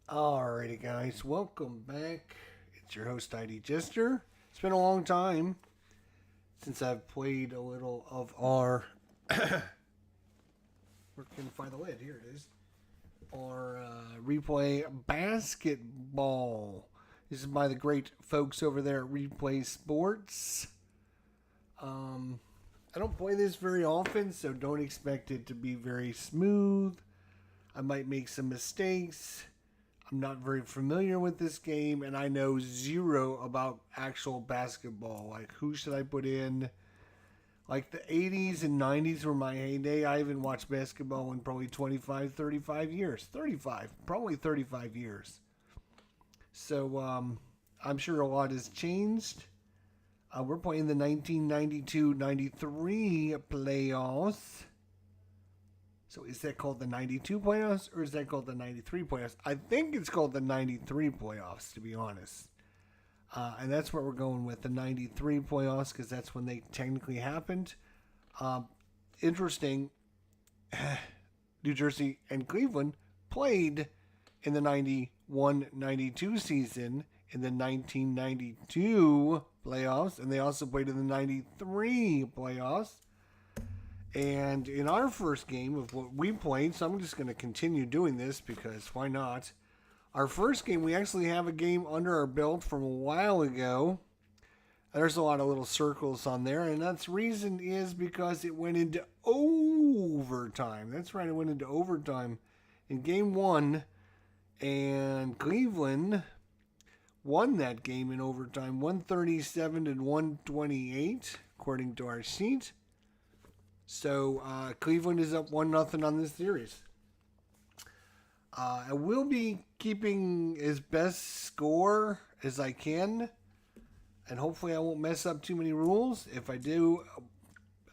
Alrighty, guys, welcome back. It's your host, ID Jester. It's been a long time since I've played a little of our. Where can I find the lid? Here it is. Our replay basketball. This is by the great folks over there at Replay Sports. Um, I don't play this very often, so don't expect it to be very smooth. I might make some mistakes. I'm not very familiar with this game, and I know zero about actual basketball. Like, who should I put in? Like, the 80s and 90s were my heyday. I haven't watched basketball in probably 25, 35 years. 35, probably 35 years. So, I'm sure a lot has changed. We're playing the 1992-93 playoffs. So is that called the 92 playoffs or is that called the 93 playoffs? I think it's called the 93 playoffs, to be honest. And that's what we're going with, the 93 playoffs, because that's when they technically happened. Interesting, New Jersey and Cleveland played in the 91-92 season in the 1992 playoffs, and they also played in the 93 playoffs. And in our first game of what we played, so I'm just going to continue doing this because why not? Our first game, we actually have a game under our belt from a while ago. There's a lot of little circles on there, and that's reason is because it went into overtime. That's right, it went into overtime in game one, and Cleveland won that game in overtime, 137-128, according to our sheet. So Cleveland is up 1-0 on this series. I will be keeping as best score as I can, and hopefully I won't mess up too many rules. If I do,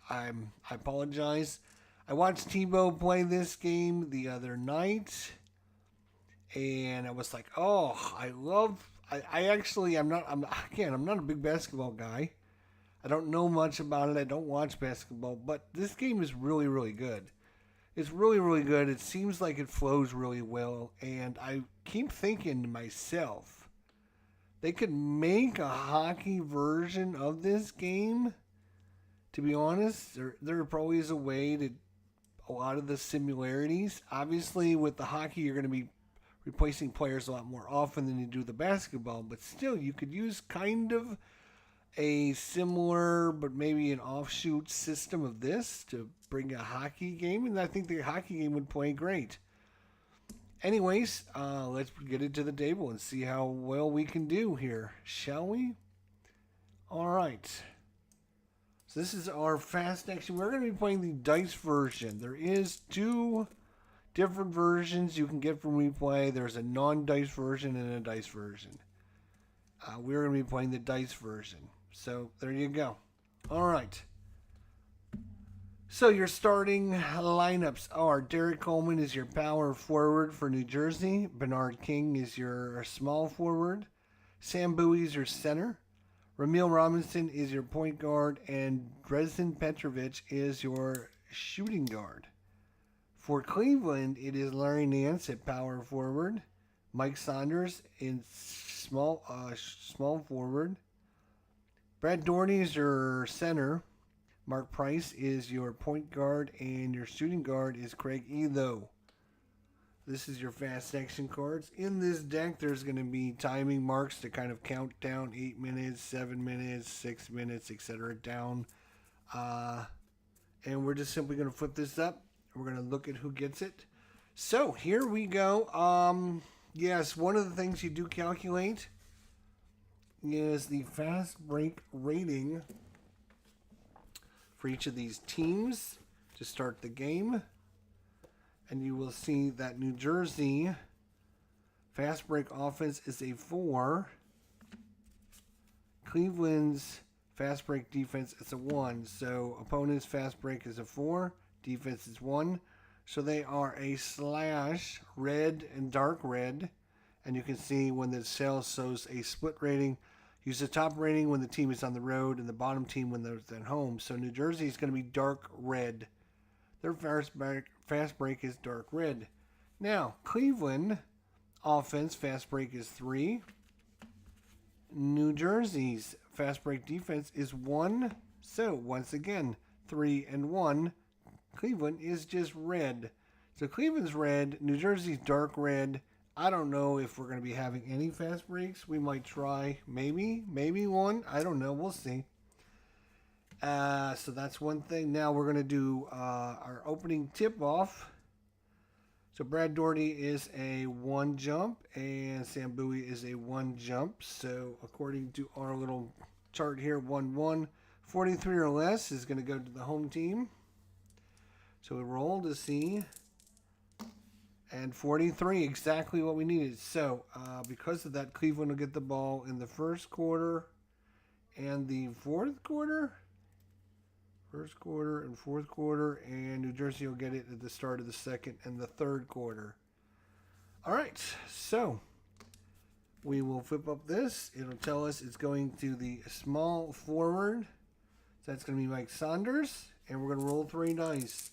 I apologize. I watched Tebow play this game the other night, and I was like, oh, I'm not a big basketball guy. I don't know much about it. I don't watch basketball, but this game is really, really good. It's really, really good. It seems like it flows really well, and I keep thinking to myself, they could make a hockey version of this game. To be honest, there probably is a way to a lot of the similarities. Obviously, with the hockey, you're going to be replacing players a lot more often than you do the basketball, but still, you could use kind of a similar but maybe an offshoot system of this to bring a hockey game, and I think the hockey game would play great. Anyways, let's get it to the table and see how well we can do here, shall we? All right. So this is our fast action. We're going to be playing the dice version. There is two different versions you can get from Replay. There's a non-dice version and a dice version. We're going to be playing the dice version. So there you go. All right. So your starting lineups are Derek Coleman is your power forward for New Jersey. Bernard King is your small forward. Sam Bowie is your center. Ramil Robinson is your point guard. And Dresden Petrovic is your shooting guard. For Cleveland, it is Larry Nance at power forward. Mike Saunders in small forward. Brad Doherty is your center. Mark Price is your point guard, and your shooting guard is Craig Elo. This is your fast section cards. In this deck, there's going to be timing marks to kind of count down 8 minutes, 7 minutes, 6 minutes, etc. down. And we're just simply going to flip this up. We're going to look at who gets it. So here we go. Yes, one of the things you do calculate is the fast break rating for each of these teams to start the game. And you will see that New Jersey fast break offense is a 4. Cleveland's fast break defense is a 1. So opponent's fast break is a 4. Defense is 1. So they are a slash red and dark red. And you can see when the cell shows a split rating, use the top rating when the team is on the road and the bottom team when they're at home. So New Jersey is going to be dark red. Their fast break is dark red. Now, Cleveland offense fast break is 3. New Jersey's fast break defense is 1. So once again, 3 and 1. Cleveland is just red. So Cleveland's red, New Jersey's dark red. I don't know if we're going to be having any fast breaks. We might try, maybe one. I don't know. We'll see. So that's one thing. Now we're going to do our opening tip-off. So Brad Doherty is a 1 jump, and Sam Bowie is a 1 jump. So according to our little chart here, 1-1, 43 or less is going to go to the home team. So we roll to see. And 43, exactly what we needed. So, because of that, Cleveland will get the ball in the first quarter and the fourth quarter. First quarter and fourth quarter. And New Jersey will get it at the start of the second and the third quarter. All right, so we will flip up this. It'll tell us it's going to the small forward. So that's going to be Mike Saunders. And we're going to roll 3 dice.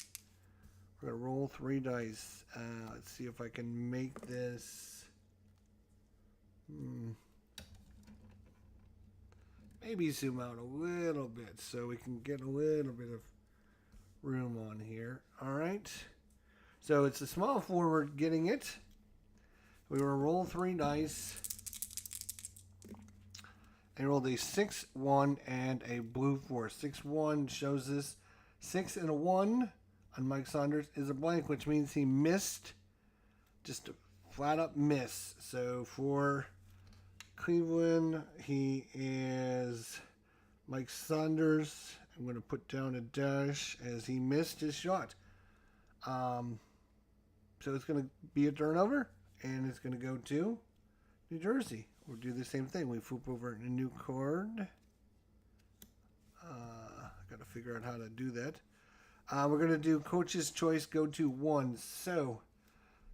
We're going to roll 3 dice. Let's see if I can make this. Maybe zoom out a little bit so we can get a little bit of room on here. All right. So it's a small forward getting it. We will roll 3 dice. And rolled a 6, 1, and a blue 4. 6, 1 shows us 6 and a 1. On Mike Saunders is a blank, which means he missed, just a flat up miss. So for Cleveland, he is Mike Saunders. I'm going to put down a dash as he missed his shot. So it's going to be a turnover, and it's going to go to New Jersey. We'll do the same thing. We flip over a new card. Got to figure out how to do that. We're going to do Coach's Choice go to 1. So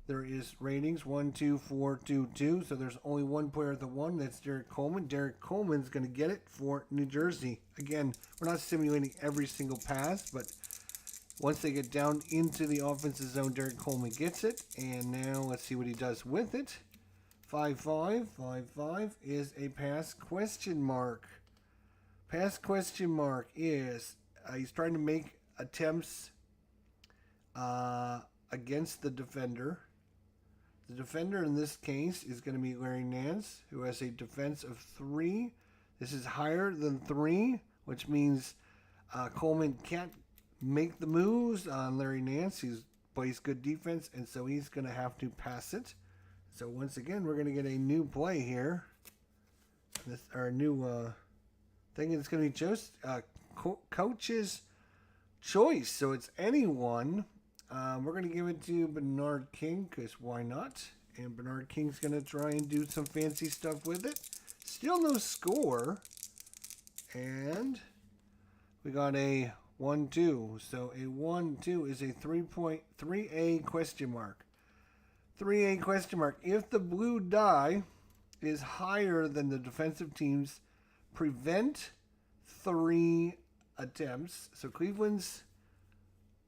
there is ratings 1, 2, 4, 2, 2. So there's only one player at the 1. That's Derek Coleman. Derek Coleman's going to get it for New Jersey. Again, we're not simulating every single pass, but once they get down into the offensive zone, Derek Coleman gets it. And now let's see what he does with it. 5-5. 5-5 is a pass question mark. Pass question mark is he's trying to make attempts against the defender. The defender in this case is going to be Larry Nance, who has a defense of 3. This is higher than 3, which means Coleman can't make the moves on Larry Nance. He plays good defense, and so he's going to have to pass it. So once again, we're going to get a new play here. This our new thing is going to be just Coach's Choice. So it's anyone. We're going to give it to Bernard King because why not? And Bernard King's going to try and do some fancy stuff with it. Still no score. And we got a 1-2. So a 1-2 is a 3.3A question mark. 3A question mark. If the blue die is higher than the defensive team's prevent 3 attempts. So Cleveland's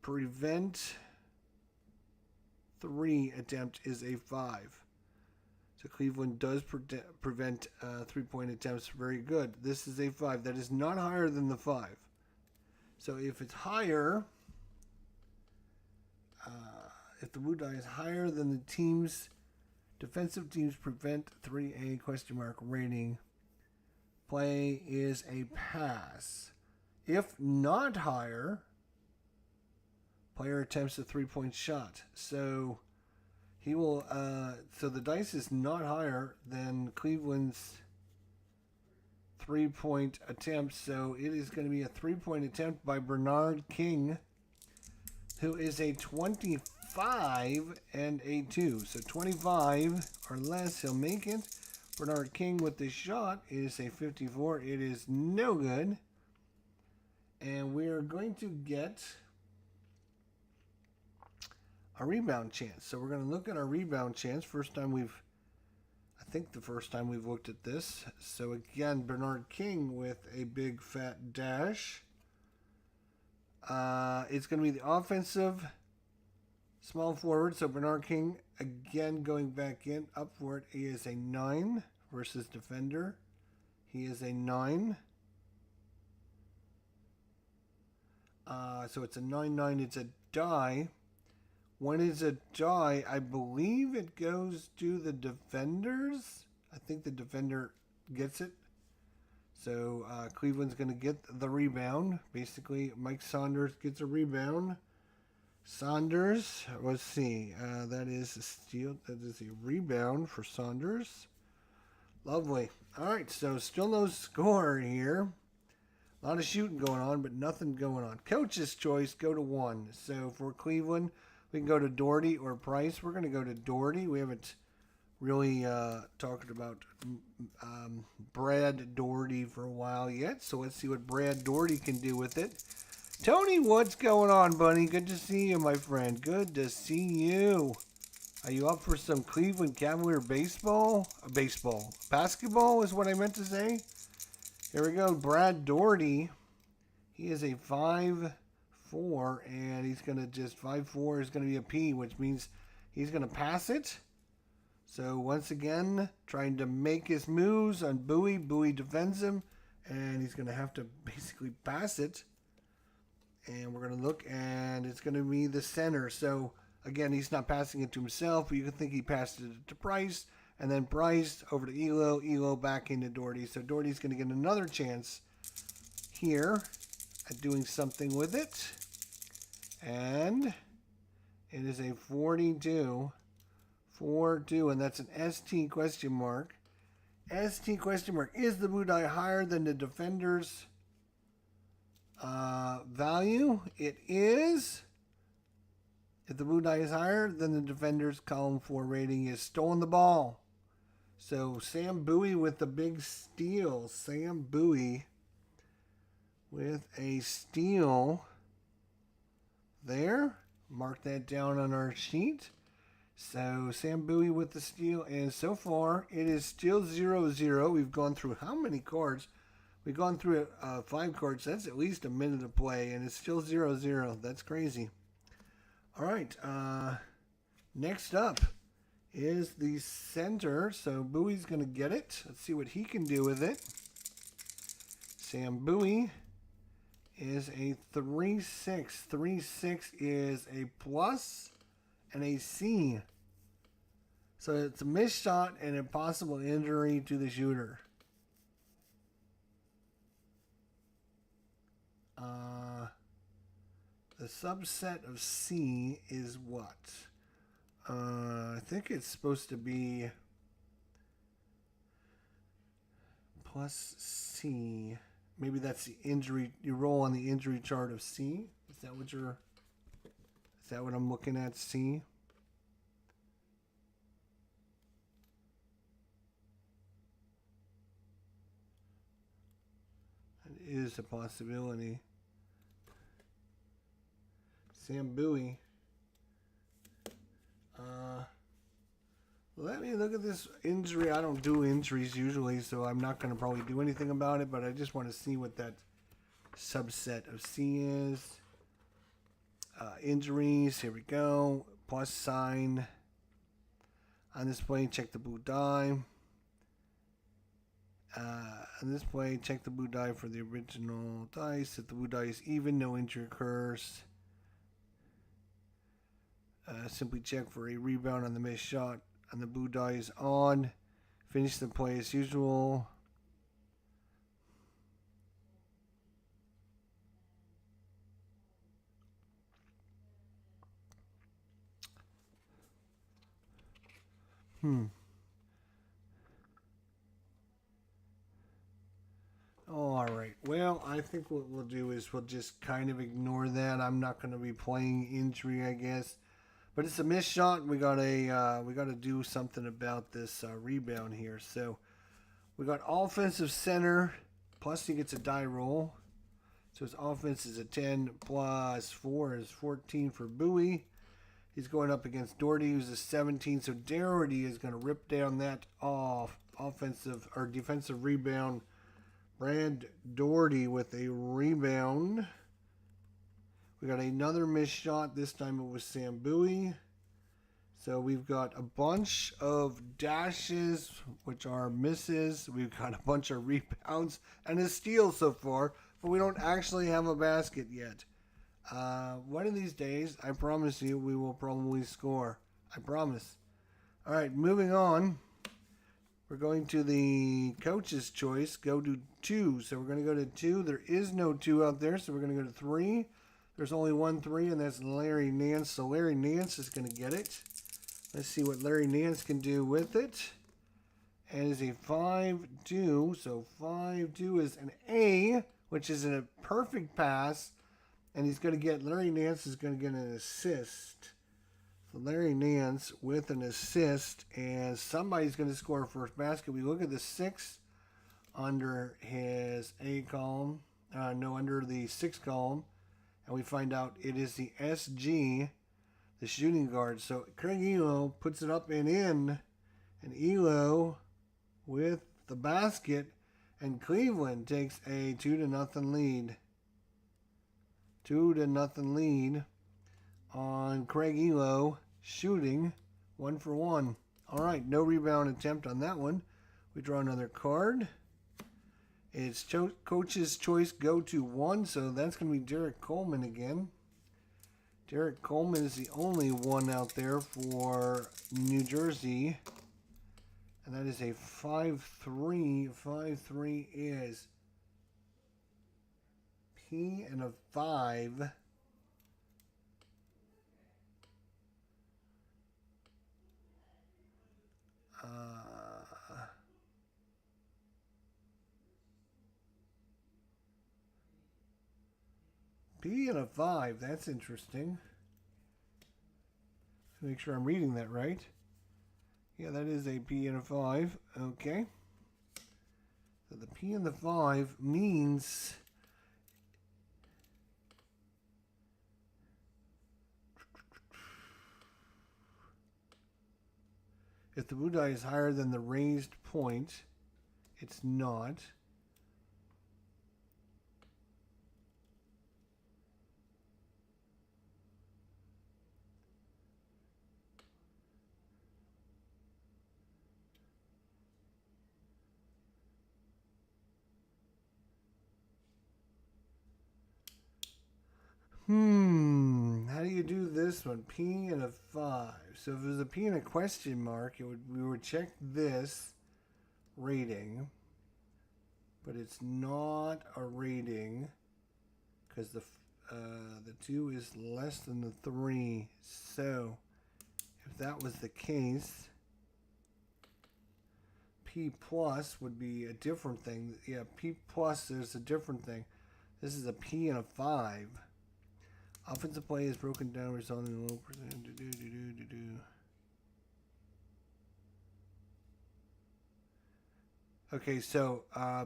prevent 3 attempt is a 5. So Cleveland does prevent 3-point attempts. Very good. This is a 5. That is not higher than the 5. So if it's higher, if the blue die is higher than the team's defensive team's prevent 3A question mark rating, play is a pass. If not higher, player attempts a 3-point shot. So he will. So the dice is not higher than Cleveland's 3-point attempt. So it is going to be a 3-point attempt by Bernard King, who is a 25 and a 2. So 25 or less, he'll make it. Bernard King with the shot is a 54. It is no good. And we are going to get a rebound chance. So we're going to look at our rebound chance. I think the first time we've looked at this. So again, Bernard King with a big fat dash. It's going to be the offensive Small forward, so Bernard King again going back in. Up for it, he is a 9 versus defender. He is a 9. So it's a 9-9. It's a die. When it's a die, I believe it goes to the defenders. I think the defender gets it. So Cleveland's going to get the rebound. Basically, Mike Saunders gets a rebound. Saunders, let's see. That is a steal. That is a rebound for Saunders. Lovely. All right, so still no score here. A lot of shooting going on, but nothing going on. Coach's choice, go to 1. So for Cleveland, we can go to Doherty or Price. We're going to go to Doherty. We haven't really talked about Brad Doherty for a while yet. So let's see what Brad Doherty can do with it. Tony, what's going on, buddy? Good to see you, my friend. Good to see you. Are you up for some Cleveland Cavalier baseball? Basketball is what I meant to say. Here we go. Brad Doherty. He is a 5'4", and he's going to just 5'4" is going to be a P, which means he's going to pass it. So once again, trying to make his moves on Bowie. Bowie defends him, and he's going to have to basically pass it. And we're going to look, and it's going to be the center. So, again, he's not passing it to himself, but you can think he passed it to Price. And then Price over to Elo. Elo back into Doherty. So Doherty's going to get another chance here at doing something with it. And it is a 42. 4-2, and that's an ST question mark. ST question mark. Is the Budai higher than the defender's value? It is. If the Budai is higher, then the defender's column 4 rating is stolen the ball. So Sam Bowie with the big steal. Sam Bowie with a steal there. Mark that down on our sheet. So Sam Bowie with the steal, and so far it is still 0-0. We've gone through how many cards? We've gone through 5 cards. That's at least a minute of play, and it's still 0-0. That's crazy. All right. Next up is the center. So Bowie's going to get it. Let's see what he can do with it. Sam Bowie is a 3-6. 3-6 is a plus and a C. So it's a missed shot and a possible injury to the shooter. The subset of C is what? I think it's supposed to be plus C. Maybe that's the injury. You roll on the injury chart of C. Is that what I'm looking at? C. That is a possibility. Sam Bowie. Let me look at this injury. I don't do injuries usually, so I'm not going to probably do anything about it, but I just want to see what that subset of C is. Injuries, here we go. Plus sign. On this play, check the blue die. On this play, check the blue die for the original dice. If the blue die is even, no injury occurs. Simply check for a rebound on the missed shot. And the blue die is on. Finish the play as usual. All right. Well, I think what we'll do is we'll just kind of ignore that. I'm not going to be playing injury, I guess. But it's a missed shot. We got to do something about this rebound here. So we got offensive center. Plus he gets a die roll. So his offense is a 10 plus 4 is 14 for Bowie. He's going up against Doherty, who's a 17. So Doherty is going to rip down that offensive or defensive rebound. Brad Doherty with a rebound. We got another missed shot. This time it was Sam Bowie. So we've got a bunch of dashes, which are misses. We've got a bunch of rebounds and a steal so far, but we don't actually have a basket yet. One of these days, I promise you, we will probably score. I promise. All right, moving on. We're going to the coach's choice. Go to 2. So we're going to go to 2. There is no 2 out there, so we're going to go to 3. There's only one 3, and that's Larry Nance. So Larry Nance is going to get it. Let's see what Larry Nance can do with it. And it's a 5-2. So 5-2 is an A, which is a perfect pass. And he's going to get, Larry Nance is going to get an assist. So Larry Nance with an assist, and somebody's going to score a first basket. We look at the 6 under his A column, under the 6 column, and we find out it is the SG, the shooting guard. So Craig Elo puts it up and in, and Elo with the basket, and Cleveland takes a 2-0 lead. 2-0 lead on Craig Elo shooting 1 for 1. All right, no rebound attempt on that one. We draw another card. It's coach's choice, go to 1, so that's going to be Derek Coleman again. Derek Coleman is the only one out there for New Jersey, and that is a 5-3. 5-3 is P and a 5. P and a 5. That's interesting. Make sure I'm reading that right. Yeah, that is a P and a 5. Okay. So the P and the 5 means if the blue die is higher than the raised point, it's not. How do you do this one? P and a 5. So if it was a P and a question mark, we would check this rating. But it's not a rating because the 2 is less than the 3. So if that was the case, P plus would be a different thing. Yeah, P plus is a different thing. This is a P and a 5. Offensive play is broken down, resulting in a low percentage. Okay, so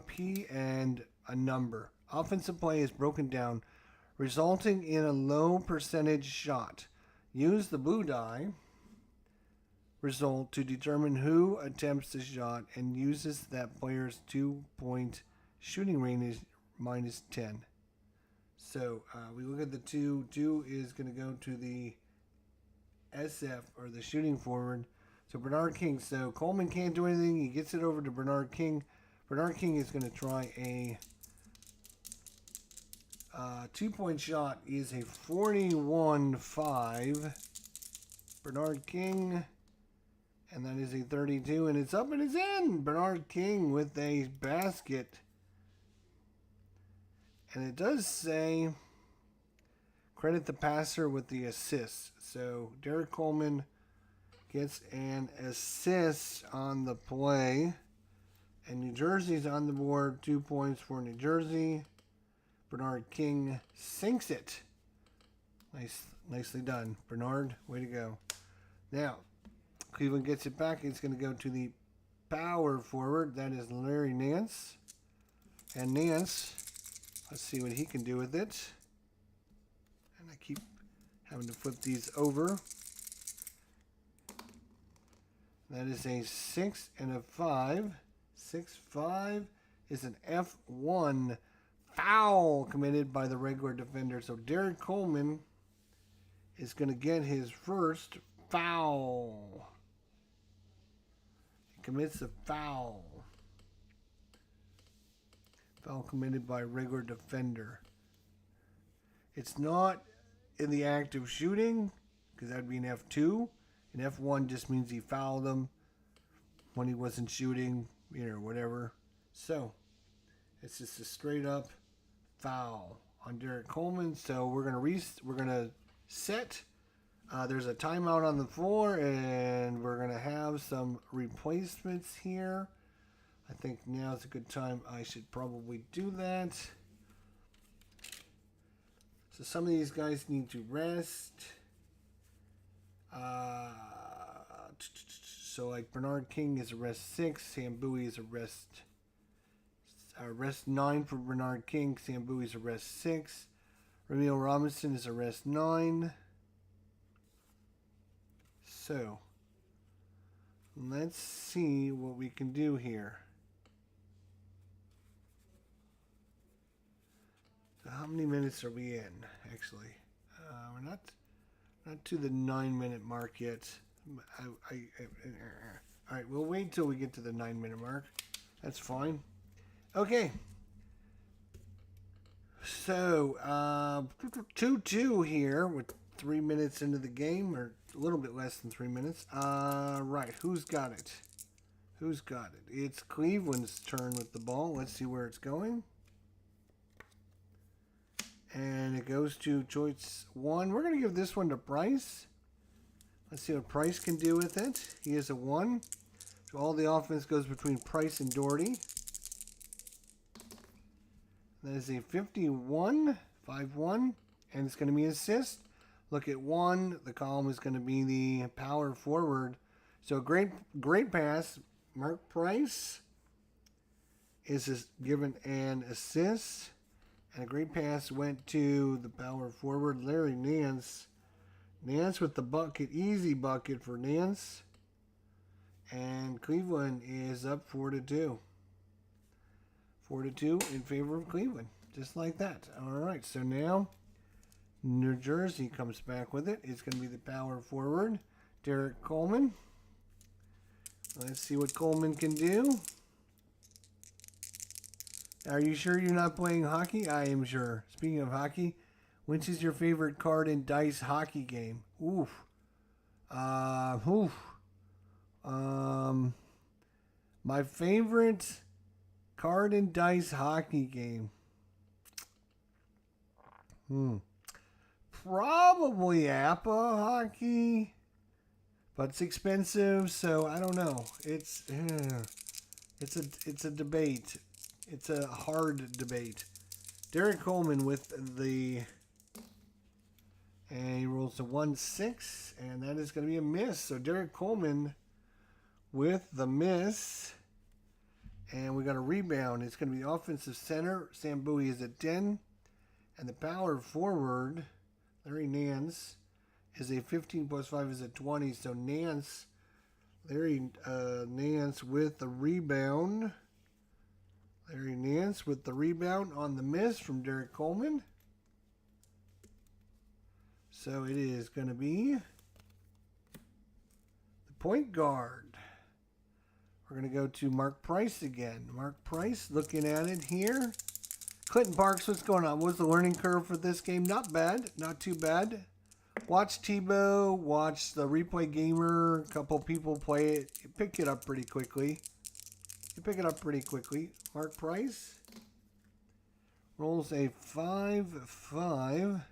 P and a number. Offensive play is broken down, resulting in a low percentage shot. Use the blue die result to determine who attempts the shot and uses that player's 2-point shooting range minus 10. So we look at the 2. 2 is going to go to the SF, or the shooting forward. So Bernard King. So Coleman can't do anything. He gets it over to Bernard King. Bernard King is going to try a 2-point shot. Is a 41-5. Bernard King. And that is a 32. And it's up and it's in. Bernard King with a basket. And it does say credit the passer with the assist. So Derek Coleman gets an assist on the play. And New Jersey's on the board. 2 points for New Jersey. Bernard King sinks it. Nicely done. Bernard, way to go. Now, Cleveland gets it back. It's going to go to the power forward. That is Larry Nance. And Nance, let's see what he can do with it. And I keep having to flip these over. That is a 6 and a 5. 6-5 is an F1 foul committed by the regular defender. So Derek Coleman is going to get his first foul. He commits a foul. Foul committed by a regular defender. It's not in the act of shooting, because that would be an F2. An F1 just means he fouled him when he wasn't shooting, whatever. So, it's just a straight up foul on Derek Coleman. So we're gonna set. There's a timeout on the floor, and we're gonna have some replacements here. I think now's a good time. I should probably do that. So some of these guys need to rest. So like Bernard King is a rest 6. Sam Bowie is a rest 9 for Bernard King. Sam Bowie is a rest 6. Ramil Robinson is a rest 9. So let's see what we can do here. So how many minutes are we in? Actually, we're not to the 9-minute mark yet. All right, we'll wait till we get to the 9-minute mark. That's fine. Okay. So 2-2 here with 3 minutes into the game, or a little bit less than 3 minutes. Right, who's got it? Who's got it? It's Cleveland's turn with the ball. Let's see where it's going. And it goes to choice 1. We're going to give this one to Price. Let's see what Price can do with it. He is a 1. So all the offense goes between Price and Doherty. That is a 51, 5-1. And it's going to be an assist. Look at 1. The column is going to be the power forward. So great pass. Mark Price is given an assist. And a great pass went to the power forward, Larry Nance. Nance with the bucket, easy bucket for Nance. And Cleveland is up 4-2. 4-2 in favor of Cleveland, just like that. All right, so now New Jersey comes back with it. It's going to be the power forward, Derek Coleman. Let's see what Coleman can do. Are you sure you're not playing hockey? I am sure. Speaking of hockey, which is your favorite card in Dice hockey game? Oof. My favorite card in Dice hockey game. Probably Appa hockey, but it's expensive, so I don't know. It's a debate. It's a hard debate. Derek Coleman with the... And he rolls a 1-6. And that is going to be a miss. So Derek Coleman with the miss. And we got a rebound. It's going to be offensive center. Sam Bowie is at 10. And the power forward, Larry Nance, is a 15 plus 5 is a 20. So Larry Nance with the rebound. Larry Nance with the rebound on the miss from Derek Coleman. So it is going to be the point guard. We're going to go to Mark Price again. Mark Price, looking at it here. Clinton Parks, what's going on? What's the learning curve for this game? Not bad. Not too bad. Watch Tebow. Watch the Replay Gamer. A couple people play it. You pick it up pretty quickly. Mark Price rolls a 5-5.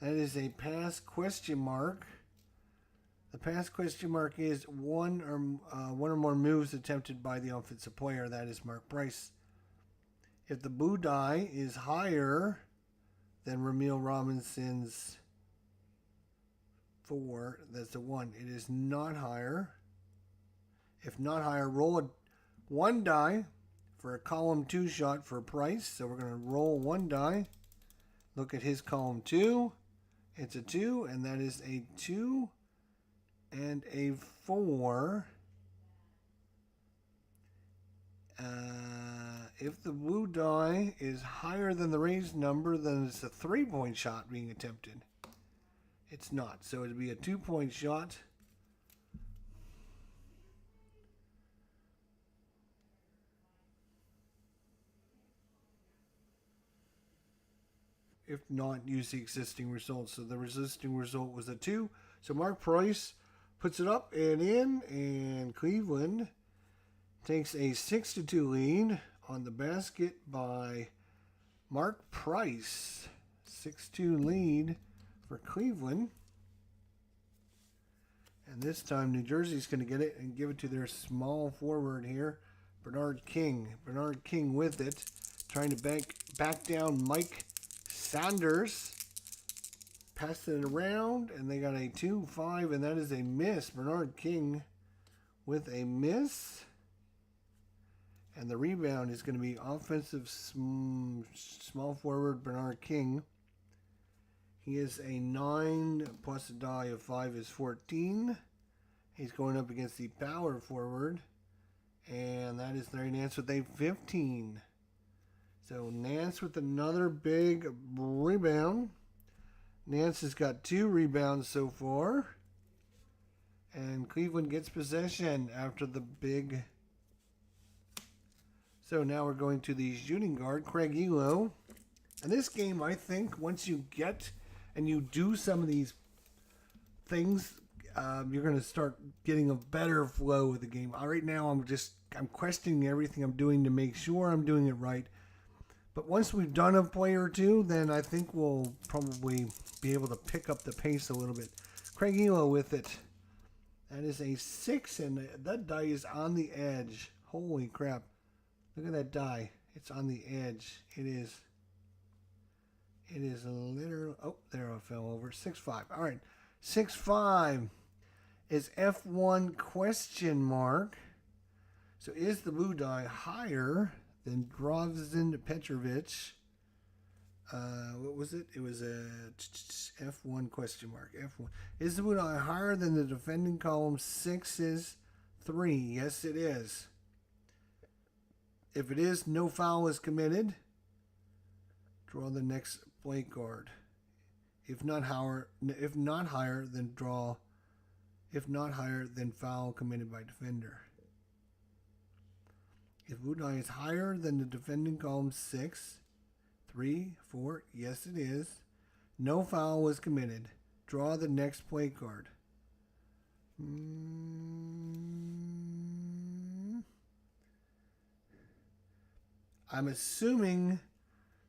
That is a pass question mark. The pass question mark is one or more moves attempted by the offensive player. That is Mark Price. If the boo die is higher than Ramil Robinson's 4, that's a 1. It is not higher. If not higher, roll a 1 die for a column 2 shot for Price. So we're going to roll 1 die. Look at his column 2. It's a 2, and that is a 2 and a 4. If the blue die is higher than the raised number, then it's a 3-point shot being attempted. It's not, so it'd be a 2-point shot. If not, use the existing result. So the existing result was a 2. So Mark Price puts it up and in, and Cleveland takes a 6-2 lead on the basket by Mark Price. 6-2 lead for Cleveland. And this time New Jersey's going to get it and give it to their small forward here, Bernard King. Bernard King with it, trying to back down Mike Sanders. Passed it around, and they got a 2-5, and that is a miss. Bernard King with a miss. And the rebound is going to be offensive small forward Bernard King. He is a 9 plus a die of 5 is 14. He's going up against the power forward. And that is Larry Nance with a 15. So Nance with another big rebound. Nance has got 2 rebounds so far. And Cleveland gets possession after the big. So now we're going to the shooting guard, Craig Elo. And this game, I think, once you get and you do some of these things, you're going to start getting a better flow of the game. Right now, I'm questioning everything I'm doing to make sure I'm doing it right. But once we've done a play or two, then I think we'll probably be able to pick up the pace a little bit. Craig Elo with it. That is a 6, and that die is on the edge. Holy crap. Look at that die. It's on the edge. It is literally... Oh, there I fell over. 6-5. All right. 6-5 is F1 question mark. So is the blue die higher than Drazen Petrovic? What was it? It was a F1 question mark. F1. Is the blue die higher than the defending column 6 is 3? Yes, it is. If it is, no foul is committed. Draw the next play card. If not higher, then draw. If not higher, then foul committed by defender. If blue die is higher than the defending column 6, 3, 4, yes it is. No foul was committed. Draw the next play card. I'm assuming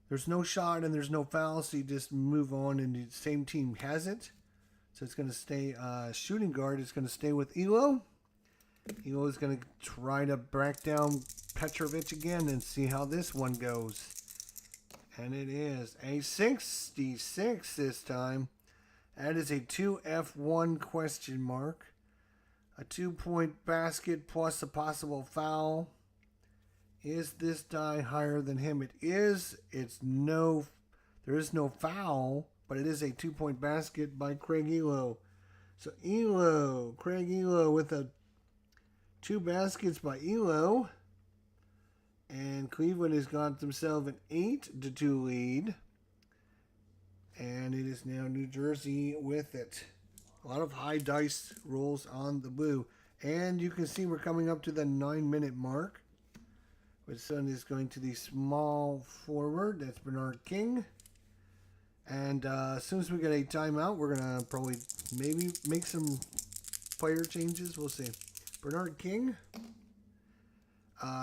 there's no shot and there's no foul, so you just move on and the same team has it. So it's going to stay, shooting guard is going to stay with Elo. Elo is going to try to break down Petrovic again and see how this one goes. And it is a 66 this time. That is a 2F1 question mark. A 2-point basket plus a possible foul. Is this die higher than him? It is. There is no foul, but it is a 2-point basket by Craig Elo. So Craig Elo with 2 baskets by Elo. And Cleveland has got themselves an 8-2 lead. And it is now New Jersey with it. A lot of high dice rolls on the blue. And you can see we're coming up to the 9-minute mark. Which son is going to the small forward. That's Bernard King. And as soon as we get a timeout, we're going to probably maybe make some player changes. We'll see. Bernard King.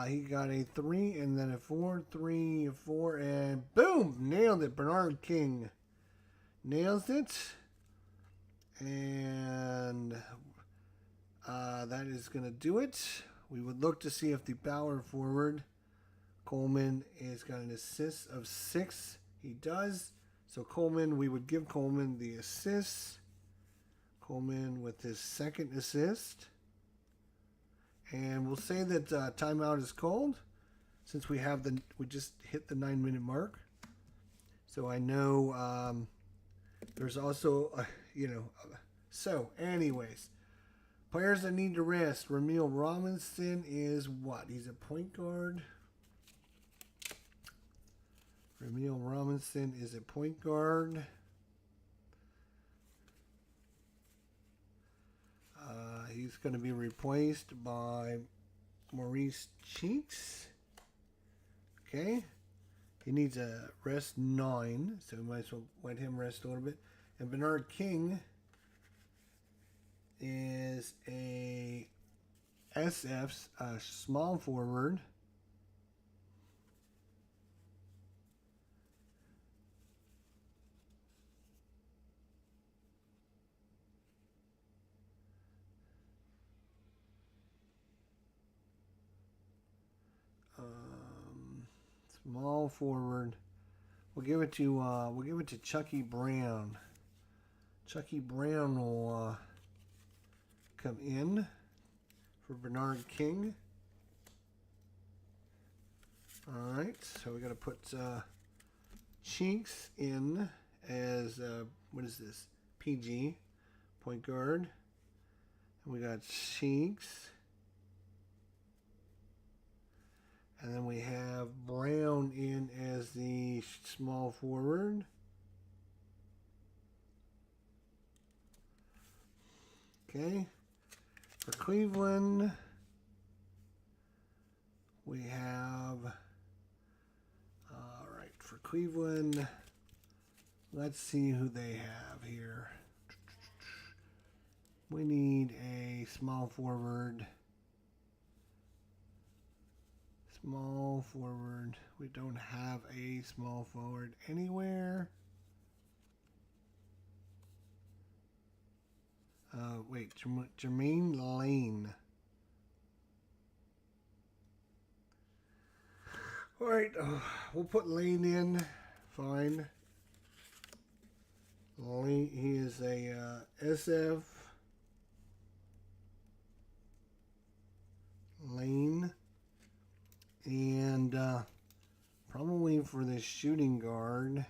He got a 3 and then a 4, 3, 4, and boom! Nailed it. Bernard King nails it. And that is going to do it. We would look to see if the power forward, Coleman, is got an assist of 6. He does. So Coleman, we would give Coleman the assist. Coleman with his second assist. And we'll say that timeout is called since we just hit the 9-minute mark. So I know there's also, so anyways, players that need to rest. Ramil Robinson is what? He's a point guard. Ramil Robinson is a point guard. He's going to be replaced by Maurice Cheeks. Okay. He needs a rest 9, so we might as well let him rest a little bit. And Bernard King is a SF's small forward. Small forward. We'll give it to Chucky Brown. Chucky Brown will come in for Bernard King. All right, so we got to put Cheeks in as what is this? PG, point guard. And we got Cheeks. And then we have Brown in as the small forward. Okay. For Cleveland, we have, all right, for Cleveland, let's see who they have here. We need a small forward. Small forward. We don't have a small forward anywhere. Wait, Jermaine Lane. All right, we'll put Lane in. Fine. Lane, he is a SF. Lane. And probably for the shooting guard,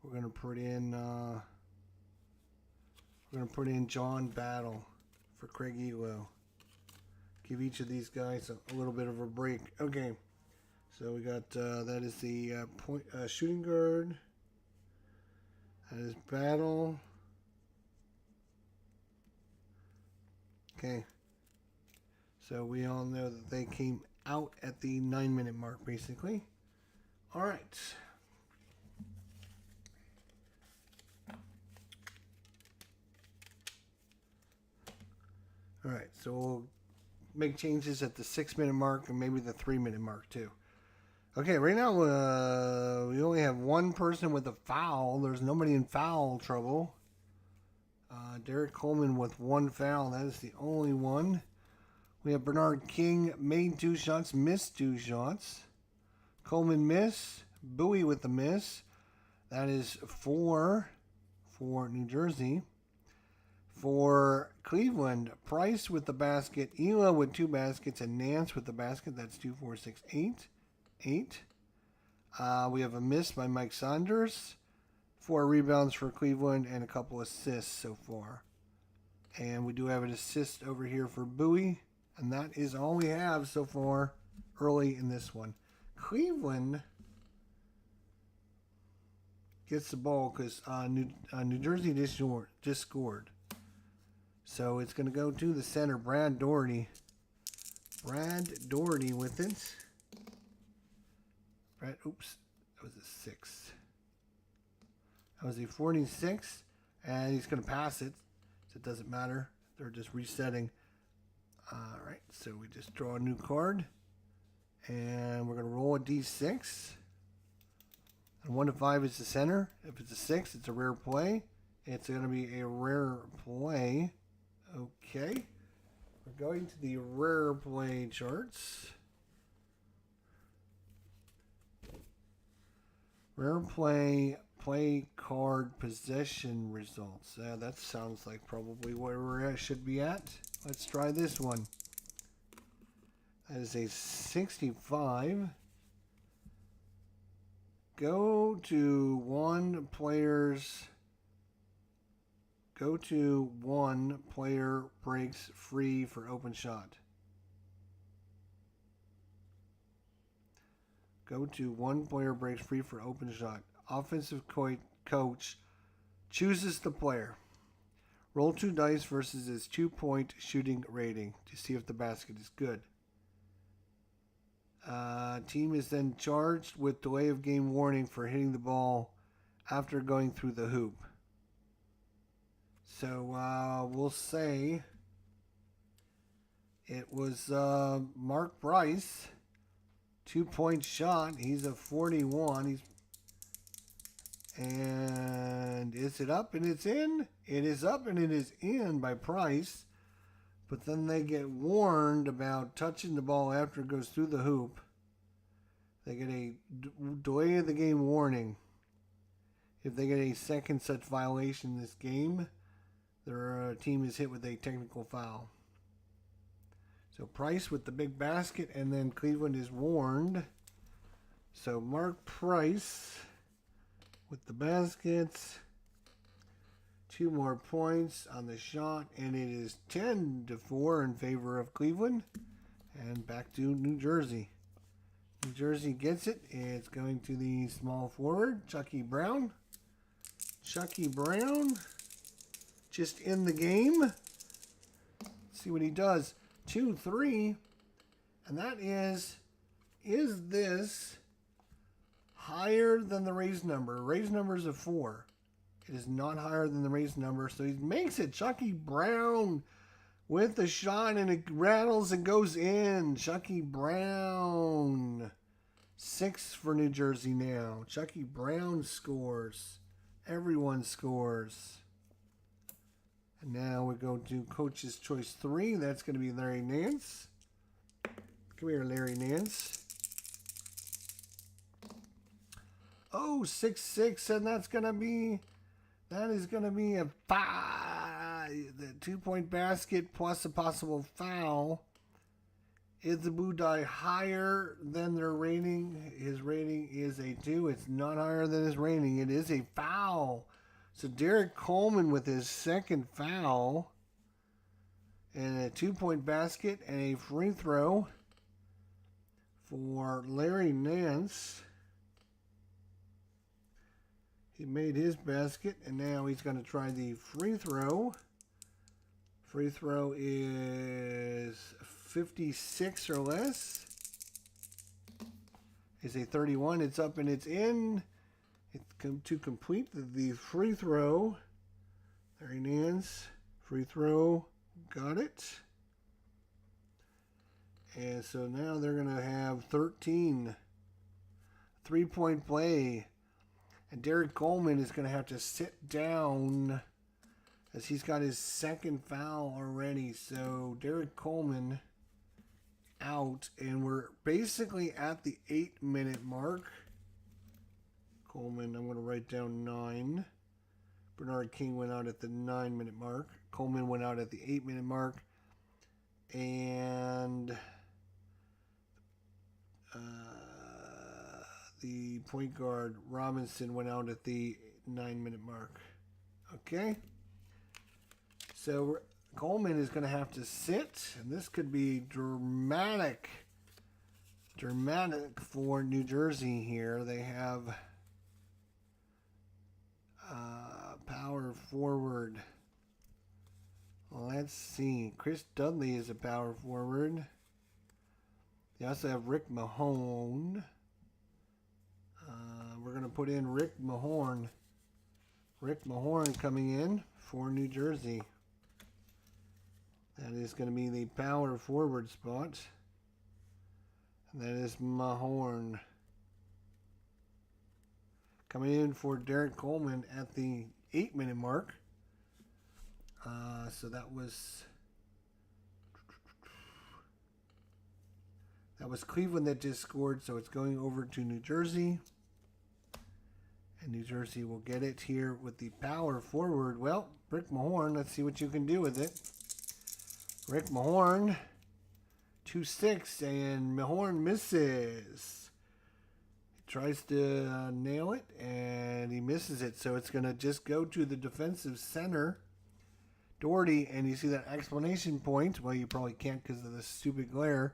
we're gonna put in John Battle for Craig Elo. Give each of these guys a little bit of a break. Okay, so we got that is the shooting guard. That is Battle. Okay. So we all know that they came out at the 9-minute mark, basically. All right. All right, so we'll make changes at the 6-minute mark and maybe the 3-minute mark too. Okay, right now we only have one person with a foul. There's nobody in foul trouble. Derek Coleman with 1 foul. That is the only one. We have Bernard King made 2 shots, missed 2 shots. Coleman miss. Bowie with the miss. That is 4 for New Jersey. For Cleveland, Price with the basket, Ela with 2 baskets, and Nance with the basket. That's 2, 4, 6, 8. 8. We have a miss by Mike Saunders. 4 rebounds for Cleveland and a couple assists so far. And we do have an assist over here for Bowie. And that is all we have so far early in this one. Cleveland gets the ball because New Jersey just scored. So it's going to go to the center, Brad Doherty. Brad Doherty with it. Oops, that was a 6. That was a 46. And he's going to pass it. So it doesn't matter. They're just resetting. All right, so we just draw a new card, and we're going to roll a d6. And 1 to 5 is the center. If it's a 6, it's a rare play. It's going to be a rare play. Okay, we're going to the rare play charts. Rare play card possession results. That sounds like probably where we should be at. Let's try this one. That is a 65. Go to one player breaks free for open shot. Go to one player breaks free for open shot. Offensive coach chooses the player. Roll 2 dice versus his 2-point shooting rating to see if the basket is good. Team is then charged with delay of game warning for hitting the ball after going through the hoop. So we'll say it was Mark Bryce, 2-point shot. He's a 41. And is it up and it's in? It is up and it is in by Price. But then they get warned about touching the ball after it goes through the hoop. They get a delay of the game warning. If they get a second such violation in this game, their team is hit with a technical foul. So Price with the big basket, and then Cleveland is warned. So Mark Price with the baskets. 2 more points on the shot, and it is 10-4 in favor of Cleveland. And back to New Jersey. New Jersey gets it. It's going to the small forward, Chucky Brown. Chucky Brown just in the game. Let's see what he does. 2-3. And that is this higher than the raised number? Raised number is a 4. It is not higher than the raised number, so he makes it. Chucky Brown with the shot, and it rattles and goes in. Chucky Brown. 6 for New Jersey now. Chucky Brown scores. Everyone scores. And now we go to Coach's Choice 3. That's going to be Larry Nance. Come here, Larry Nance. Oh, 6-6, and that is going to be a 5. The 2-point basket plus a possible foul. Is the Blue Die higher than their rating? His rating is a 2. It's not higher than his rating. It is a foul. So Derek Coleman with his second foul. And a 2-point basket and a free throw for Larry Nance. He made his basket, and now he's going to try the free throw. Free throw is 56 or less. It's a 31. It's up and it's in. To complete the free throw. Larry Nance. Free throw. Got it. And so now they're going to have 13. 3-point play. And Derek Coleman is going to have to sit down as he's got his second foul already. So Derek Coleman out. And we're basically at the 8-minute mark. Coleman, I'm going to write down 9. Bernard King went out at the 9-minute mark. Coleman went out at the 8-minute mark. And the point guard, Robinson, went out at the 9-minute mark. Okay. So Coleman is going to have to sit. And this could be dramatic for New Jersey here. They have power forward. Let's see. Chris Dudley is a power forward. They also have Rick Mahone. We're going to put in Rick Mahorn. Rick Mahorn coming in for New Jersey. That is going to be the power forward spot. And that is Mahorn. Coming in for Derek Coleman at the 8-minute mark. So that was Cleveland that just scored. So it's going over to New Jersey. And New Jersey will get it here with the power forward. Well, Rick Mahorn, let's see what you can do with it. Rick Mahorn, 2-6, and Mahorn misses. He tries to nail it, and he misses it. So it's going to just go to the defensive center, Doherty, and you see that exclamation point. Well, you probably can't because of the stupid glare.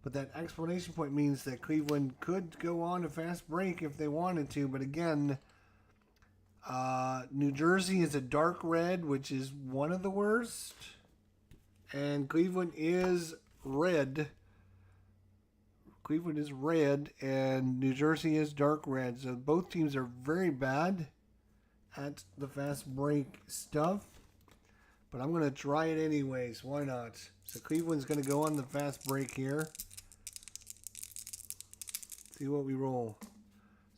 But that exclamation point means that Cleveland could go on a fast break if they wanted to. But again, New Jersey is a dark red, which is one of the worst. And Cleveland is red. Cleveland is red, and New Jersey is dark red. So both teams are very bad at the fast break stuff. But I'm going to try it anyways. Why not? So Cleveland's going to go on the fast break here. See what we roll.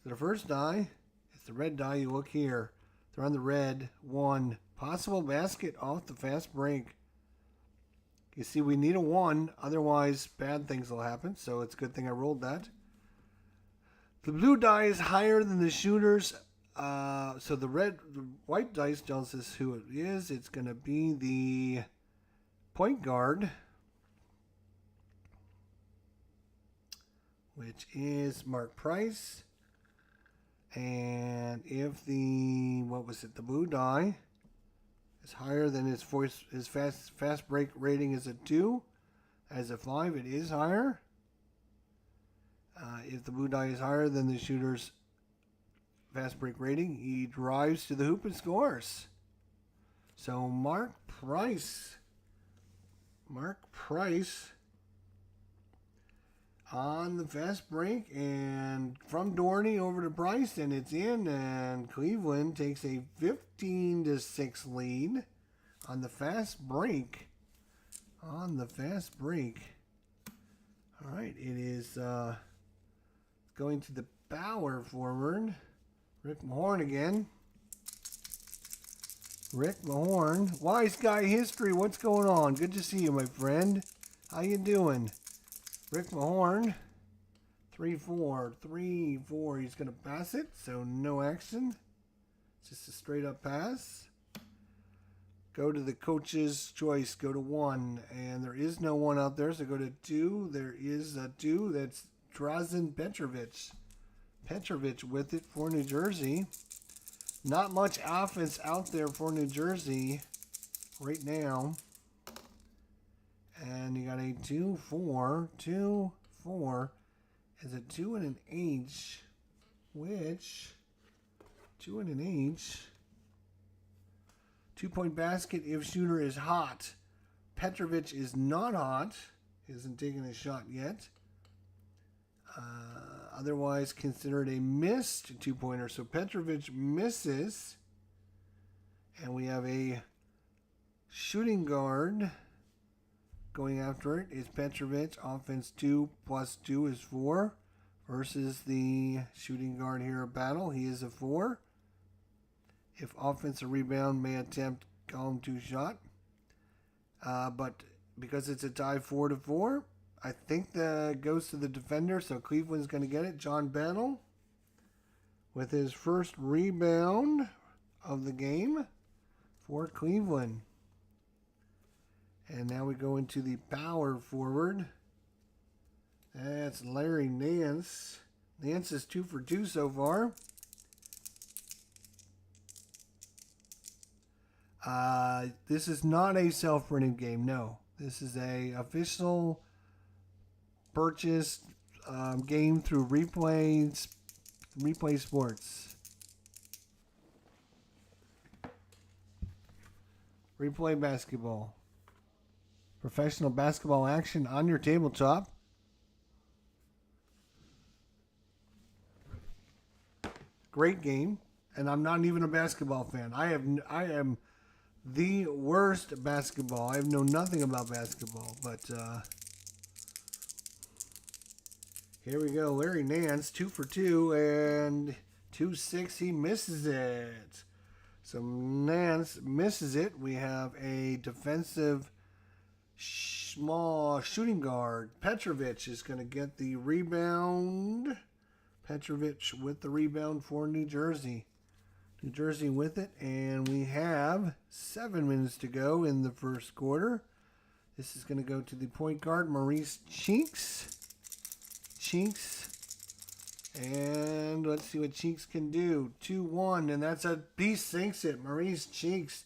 So the first die is the red die. You look here. They're on the red. 1. Possible basket off the fast break. You see, we need a 1. Otherwise, bad things will happen. So it's a good thing I rolled that. The blue die is higher than the shooters. So the white dice tells us who it is. It's going to be the point guard, which is Mark Price. And if the blue die is higher than his fast break rating is a 2, as a 5, it is higher. If the blue die is higher than the shooter's fast break rating, he drives to the hoop and scores. So Mark Price on the fast break, and from Dorney over to Price, and it's in, and Cleveland takes a 15-6 lead on the fast break. All right, it is going to the power forward. Rick Mahorn again. Rick Mahorn. Wise Guy History, what's going on? Good to see you, my friend. How you doing? Rick Mahorn. 3-4. 3-4. He's going to pass it, so no action. Just a straight up pass. Go to the coach's choice. Go to 1. And there is no 1 out there, so go to 2. There is a 2. That's Drazen Petrovic. Petrovic with it for New Jersey. Not much offense out there for New Jersey right now. And you got a 2-4. 2-4 is a 2 and an H, which 2 and an H. 2-point basket if shooter is hot. Petrovic is not hot. He hasn't taken a shot yet. Otherwise considered a missed 2-pointer. So Petrovic misses. And we have a shooting guard going after it. Is Petrovic. Offense 2 plus 2 is 4. Versus the shooting guard here at battle. He is a 4. If offensive rebound may attempt column 2 shot. But because it's a tie 4-4. I think that goes to the defender, so Cleveland's going to get it. John Battle with his first rebound of the game for Cleveland. And now we go into the power forward. That's Larry Nance. Nance is 2 for 2 so far. This is not a self-printed game, no. This is a official purchased game through Replay Sports. Replay basketball. Professional basketball action on your tabletop. Great game. And I'm not even a basketball fan. I am the worst basketball. I know nothing about basketball, but here we go. Larry Nance, 2 for 2, and 2-6. He misses it. So Nance misses it. We have a defensive small shooting guard. Petrovic is going to get the rebound. Petrovic with the rebound for New Jersey. New Jersey with it, and we have 7 minutes to go in the first quarter. This is going to go to the point guard, Maurice Cheeks. And let's see what Cheeks can do. 2-1, and that's a piece sinks it. Maurice Cheeks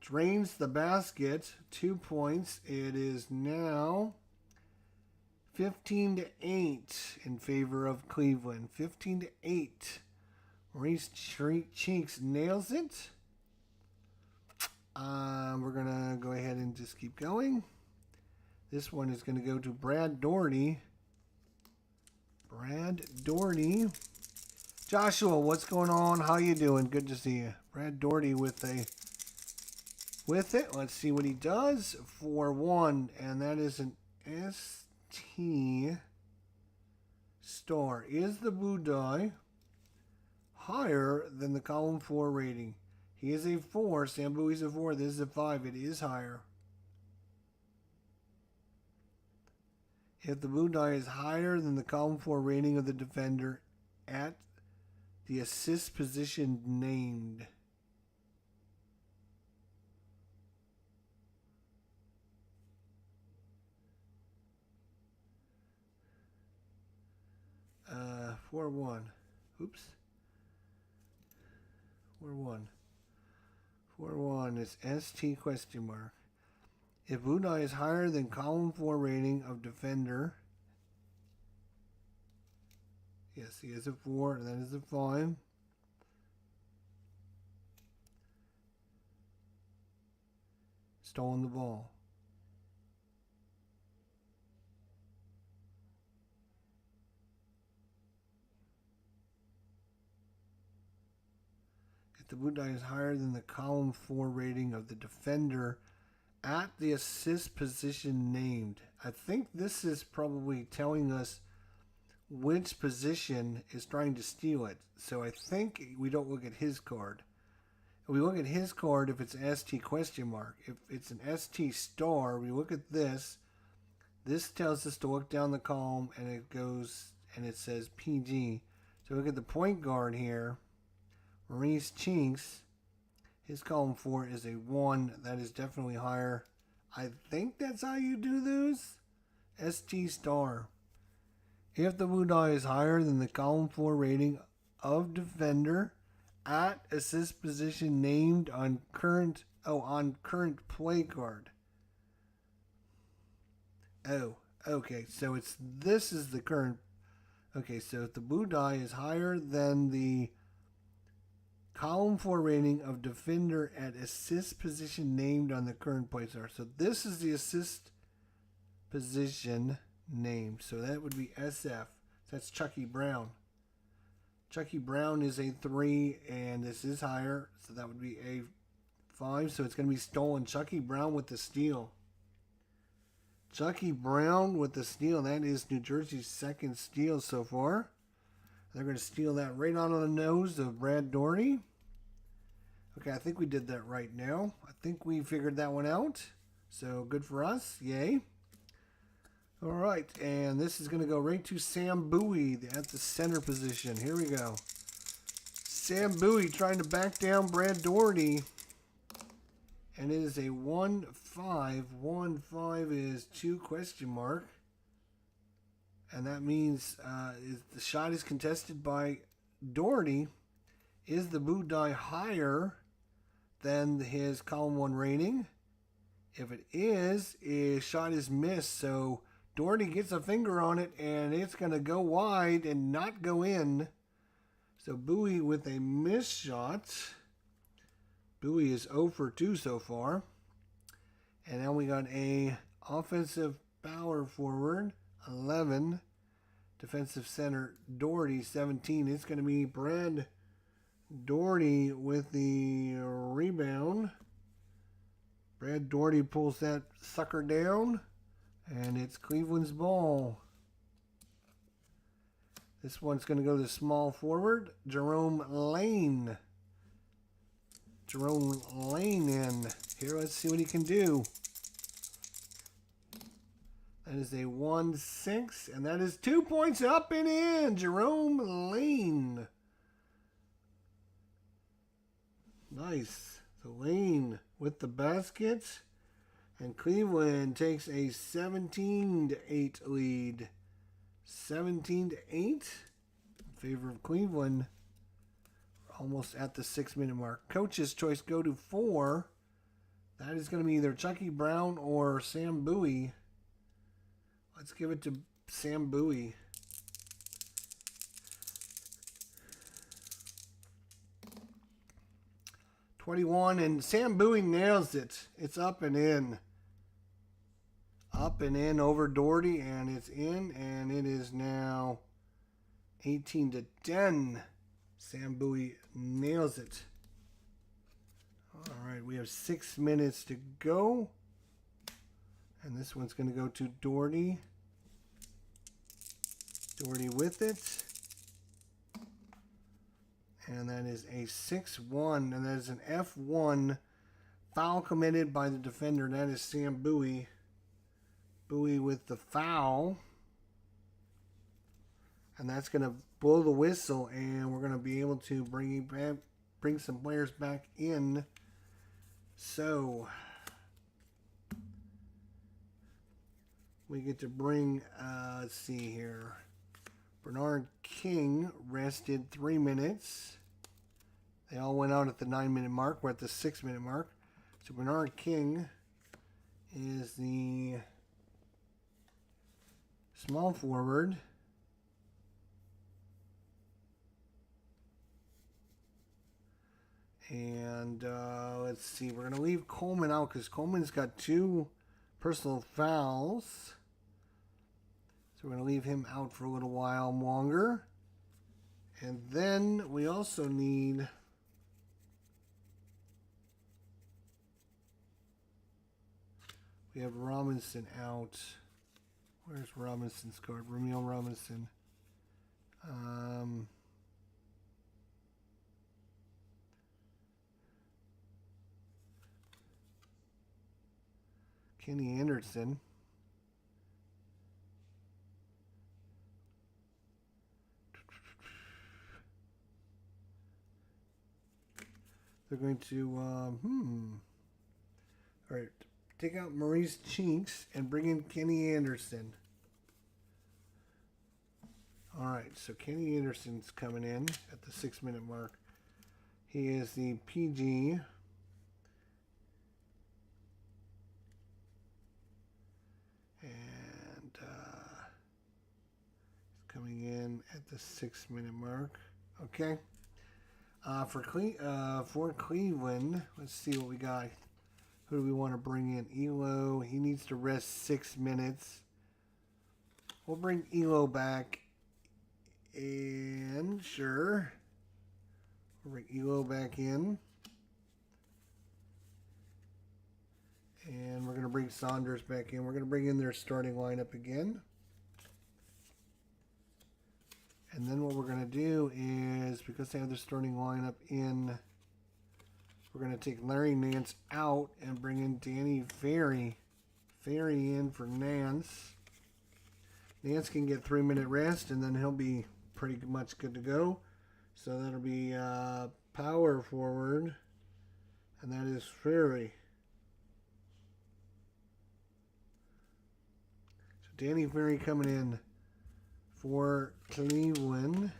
drains the basket. 2 points. It is now 15-8 in favor of Cleveland. 15-8. Maurice Cheeks nails it. We're going to go ahead and just keep going. This one is going to go to Brad Doherty. Brad Doherty. Joshua, what's going on? How you doing? Good to see you. Brad Doherty with it. Let's see what he does for 1. And that is an ST star. Is the blue die higher than the column 4 rating? He is a 4. Sam Bowie's a 4. This is a 5. It is higher. If the blue die is higher than the column 4 rating of the defender at the assist position named. Uh, 4-1. Oops. 4-1. 4-1 is ST question mark. If blue die is higher than column 4 rating of defender. Yes, he is a 4, and that is a 5. Stolen the ball. If the blue die is higher than the column 4 rating of the defender at the assist position named. I think this is probably telling us which position is trying to steal it. So I think we don't look at his card. We look at his card if it's ST question mark. If it's an ST star, we look at this. This tells us to look down the column and it goes and it says PG. So look at the point guard here. Maurice Cheeks. His column 4 is a 1. That is definitely higher. I think that's how you do those. ST star. If the blue die is higher than the column 4 rating of defender at assist position named on current play card. Oh, okay. So this is the current. Okay, so if the blue die is higher than the column 4 rating of defender at assist position named on the current play card. So this is the assist position named. So that would be SF. That's Chucky Brown. Chucky Brown is a 3, and this is higher. So that would be a 5. So it's going to be stolen. Chucky Brown with the steal. Chucky Brown with the steal. That is New Jersey's second steal so far. They're going to steal that right on the nose of Brad Doherty. Okay, I think we did that right now. I think we figured that one out. So good for us. Yay. All right, and this is going to go right to Sam Bowie at the center position. Here we go. Sam Bowie trying to back down Brad Doherty. And it is a 1-5. 1-5 is 2 question mark. And that means the shot is contested by Doherty. Is the blue die higher than his column 1 rating? If it is, his shot is missed. So Doherty gets a finger on it, and it's going to go wide and not go in. So Bowie with a missed shot. Bowie is 0 for 2 so far. And now we got a offensive power forward, 11. Defensive center, Doherty, 17. It's going to be Brad Doherty with the rebound. Brad Doherty pulls that sucker down, and it's Cleveland's ball. This one's going to go to small forward, Jerome Lane. Jerome Lane in. Here, let's see what he can do. That is a 1-6, and that is 2 points up and in. Jerome Lane. Nice. So Lane with the basket. And Cleveland takes a 17-8 lead. 17-8 in favor of Cleveland. We're almost at the 6-minute mark. Coach's choice go to 4. That is going to be either Chucky Brown or Sam Bowie. Let's give it to Sam Bowie. $21, and Sam Bowie nails it. It's up and in. Up and in over Doherty, and it's in, and it is now 18-10. Sam Bowie nails it. All right, we have 6 minutes to go. And this one's going to go to Doherty. Doherty with it. And that is a 6-1. And that is an F1 foul committed by the defender. That is Sam Bowie. Bowie with the foul. And that's going to blow the whistle. And we're going to be able to bring some players back in. So we get to bring, let's see here. Bernard King rested 3 minutes. They all went out at the 9-minute mark. We're at the 6-minute mark. So Bernard King is the small forward. And let's see. We're going to leave Coleman out because Coleman's got 2 personal fouls. So we're going to leave him out for a little while longer. And then we also need... we have Robinson out. Where's Robinson's card? Romeo Robinson. Kenny Anderson. They're going to, all right, take out Maurice Chinks and bring in Kenny Anderson. All right, so Kenny Anderson's coming in at the 6-minute mark. He is the PG. And he's coming in at the 6-minute mark. Okay. For Cleveland, let's see what we got. Who do we want to bring in? Elo. He needs to rest 6 minutes. We'll bring Elo back. And sure. We'll bring Elo back in. And we're going to bring Saunders back in. We're going to bring in their starting lineup again. And then what we're going to do is, because they have their starting lineup in, we're going to take Larry Nance out and bring in Danny Ferry. Ferry in for Nance. Nance can get 3-minute rest, and then he'll be pretty much good to go. So that'll be power forward, and that is Ferry. So Danny Ferry coming in for Cleveland.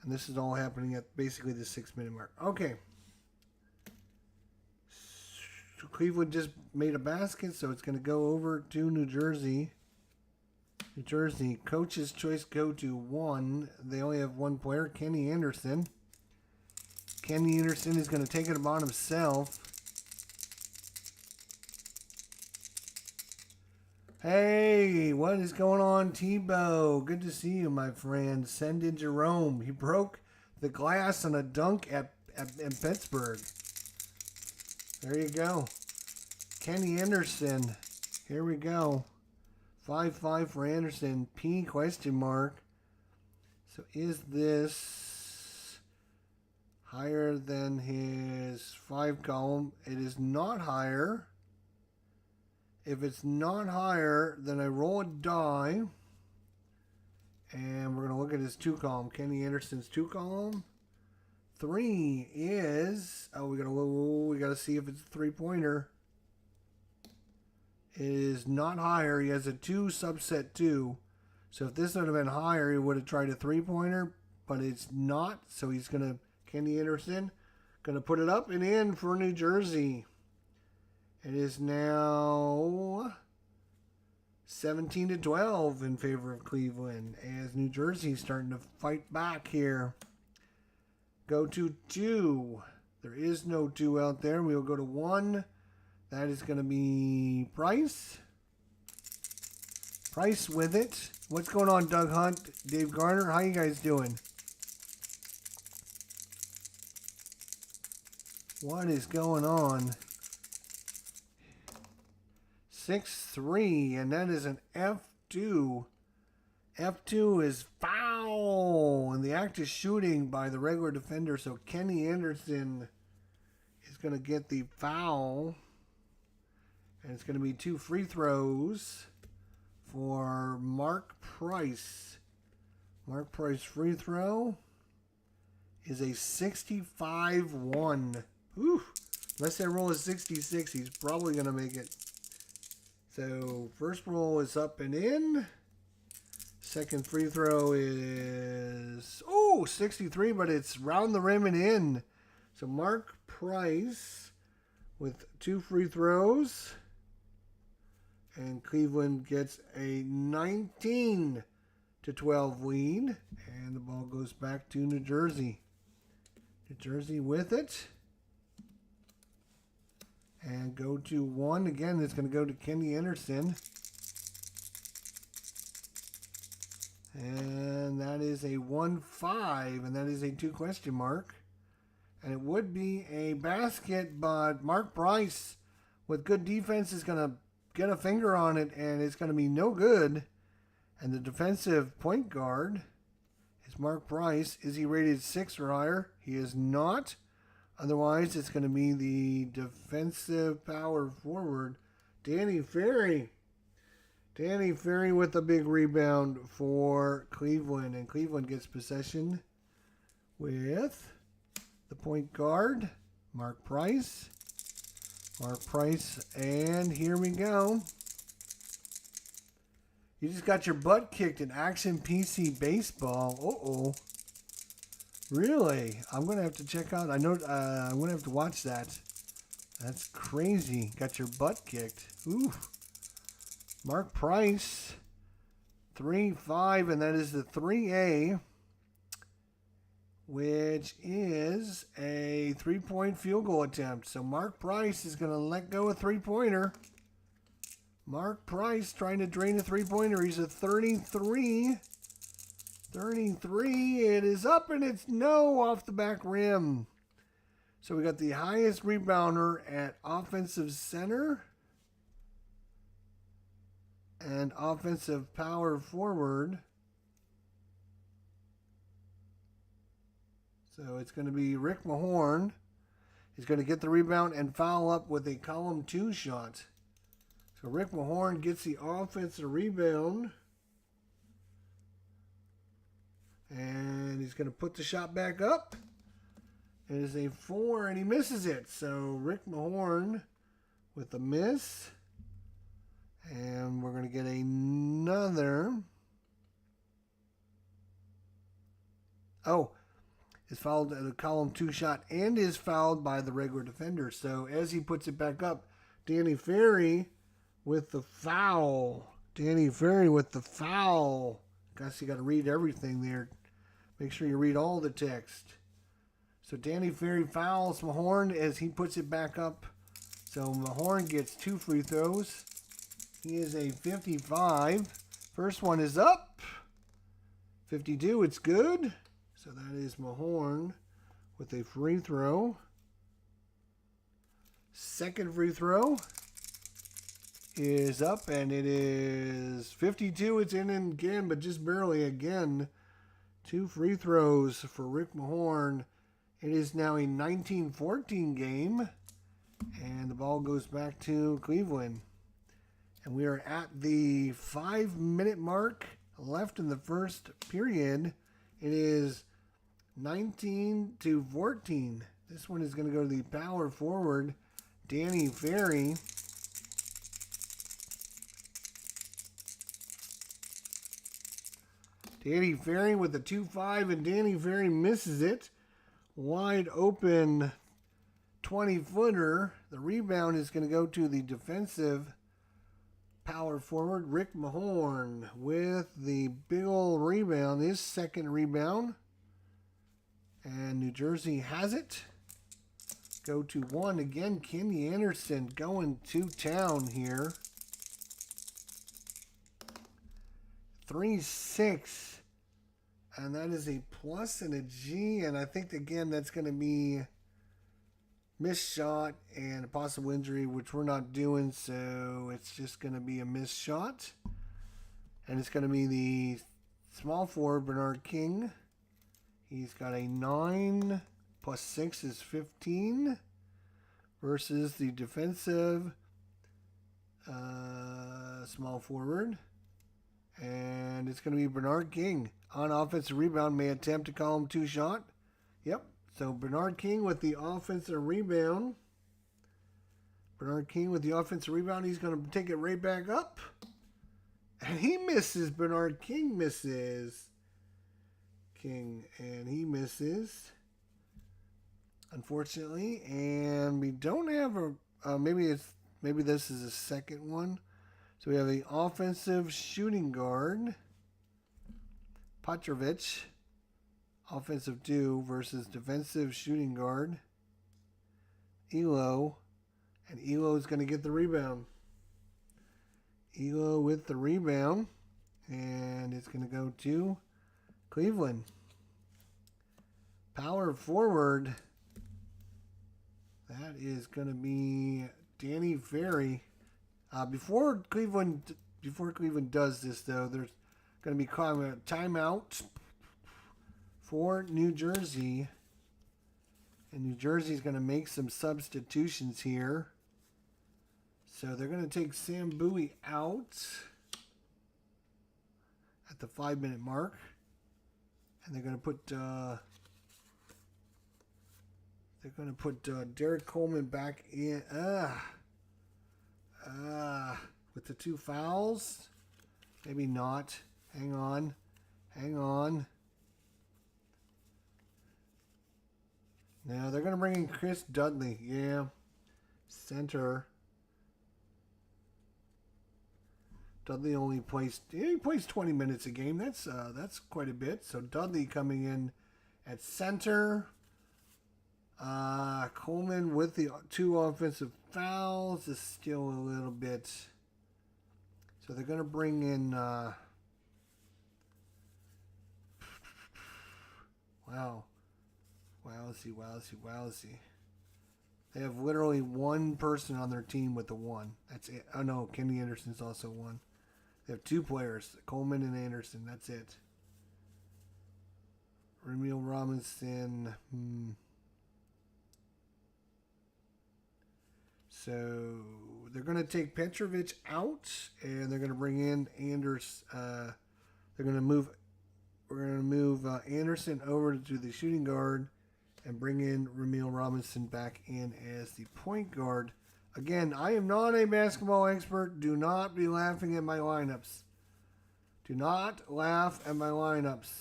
And this is all happening at basically the 6-minute mark. Okay. So Cleveland just made a basket, so it's going to go over to New Jersey. New Jersey, coach's choice go to 1. They only have 1 player, Kenny Anderson. Kenny Anderson is going to take it upon himself. Hey, what is going on, Tebow? Good to see you, my friend. Send in Jerome. He broke the glass on a dunk in Pittsburgh. There you go. Kenny Anderson. Here we go. 5-5 for Anderson. P question mark. So is this higher than his 5 column? It is not higher. If it's not higher, then I roll a die. And we're going to look at his 2 column. Kenny Anderson's 2 column. 3 is... oh, we got to see if it's a 3-pointer. It is not higher. He has a 2 subset 2. So if this would have been higher, he would have tried a 3-pointer. But it's not. So he's going to... Kenny Anderson going to put it up and in for New Jersey. It is now 17-12 in favor of Cleveland as New Jersey's starting to fight back here. Go to 2. There is no 2 out there. We'll go to 1. That is going to be Price. Price with it. What's going on, Doug Hunt? Dave Garner, how you guys doing? What is going on? 6-3, and that is an F2. F2 is foul, and the act is shooting by the regular defender, so Kenny Anderson is going to get the foul, and it's going to be 2 free throws for Mark Price. Mark Price free throw is a 65-1. Whew. Unless that roll is 66, he's probably going to make it. So, first roll is up and in. Second free throw is, 63, but it's round the rim and in. So, Mark Price with 2 free throws. And Cleveland gets a 19-12 lead. And the ball goes back to New Jersey. New Jersey with it. And go to 1. Again, it's going to go to Kenny Anderson. And that is a 1-5. And that is a 2 question mark. And it would be a basket, but Mark Price with good defense is going to get a finger on it, and it's going to be no good. And the defensive point guard is Mark Price. Is he rated 6 or higher? He is not. Otherwise, it's going to be the defensive power forward, Danny Ferry. Danny Ferry with a big rebound for Cleveland. And Cleveland gets possession with the point guard, Mark Price. Mark Price, and here we go. You just got your butt kicked in Action PC Baseball. Uh-oh. Really? I'm going to have to check out. I know I'm going to have to watch that. That's crazy. Got your butt kicked. Ooh. Mark Price, 3-5, and that is the 3A, which is a 3-point field goal attempt. So Mark Price is going to let go a 3-pointer. Mark Price trying to drain a 3-pointer. He's a 33. 33. It is up and it's no off the back rim. So we got the highest rebounder at offensive center and offensive power forward. So it's going to be Rick Mahorn. He's going to get the rebound and foul up with a column 2 shot. So Rick Mahorn gets the offensive rebound. And he's going to put the shot back up. It is a 4 and he misses it. So Rick Mahorn with a miss. And we're going to get another. Is fouled at a column 2 shot and is fouled by the regular defender. So as he puts it back up, Danny Ferry with the foul. Danny Ferry with the foul. Guess you got to read everything there. Make sure you read all the text. So Danny Ferry fouls Mahorn as he puts it back up. So Mahorn gets 2 free throws. He is a 55. First one is up. 52, it's good. So that is Mahorn with a free throw. Second free throw is up, and it is 52. It's in again, but just barely again. 2 free throws for Rick Mahorn. It is now a 19-14 game, and the ball goes back to Cleveland. And we are at the 5-minute mark left in the first period. It is 19-14. This one is going to go to the power forward, Danny Ferry. Danny Ferry with the 2-5, and Danny Ferry misses it. Wide open 20-footer. The rebound is going to go to the defensive Power forward, Rick Mahorn with the big old rebound, his second rebound. And New Jersey has it. Go to one again. Kenny Anderson going to town here. 3-6. And that is a plus and a G. And I think, again, that's going to be missed shot and a possible injury, which we're not doing. So it's just going to be a missed shot. And it's going to be the small forward, Bernard King. He's got a 9 plus 6 is 15 versus the defensive small forward. And it's going to be Bernard King. On offensive rebound, may attempt to call him two-shot. Yep. So Bernard King with the offensive rebound. Bernard King with the offensive rebound. He's going to take it right back up. And he misses. Bernard King misses. And he misses, unfortunately. And we don't have a maybe this is a second one. So we have the offensive shooting guard, Petrovich, offensive 2 versus defensive shooting guard, Elo, and Elo is going to get the rebound. Elo with the rebound, and it's going to go to Cleveland. Power forward. That is going to be Danny Ferry. Before Cleveland does this, though, there's going to be a timeout for New Jersey. And New Jersey is going to make some substitutions here. So they're going to take Sam Bowie out at the 5-minute mark. And they're going to put Derek Coleman back in. With the 2 fouls. Maybe not. Hang on. Now they're going to bring in Chris Dudley. Yeah. Center. Dudley only plays 20 minutes a game. That's quite a bit. So Dudley coming in at center. Coleman with the 2 offensive fouls is still a little bit. So they're going to bring in. Wowsy. They have literally one person on their team with the 1. That's it. Oh no, Kenny Anderson's also 1. They have 2 players, Coleman and Anderson. That's it. Ramil Robinson. So they're going to take Petrovich out, and they're going to bring in Anders. We're going to move Anderson over to the shooting guard, and bring in Ramil Robinson back in as the point guard. Again, I am not a basketball expert. Do not be laughing at my lineups. Do not laugh at my lineups.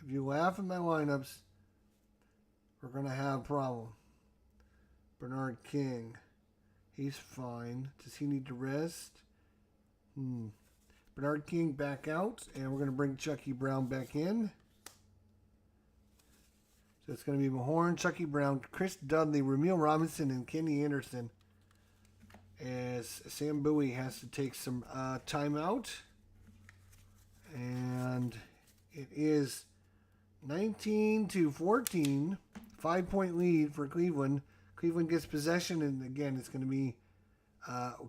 If you laugh at my lineups, we're going to have a problem. Bernard King. He's fine. Does he need to rest? Bernard King back out, and we're going to bring Chucky Brown back in. So it's going to be Mahorn, Chucky Brown, Chris Dudley, Ramil Robinson, and Kenny Anderson. As Sam Bowie has to take some timeout. And it is 19-14. 5-point lead for Cleveland. Cleveland gets possession, and again, it's going to be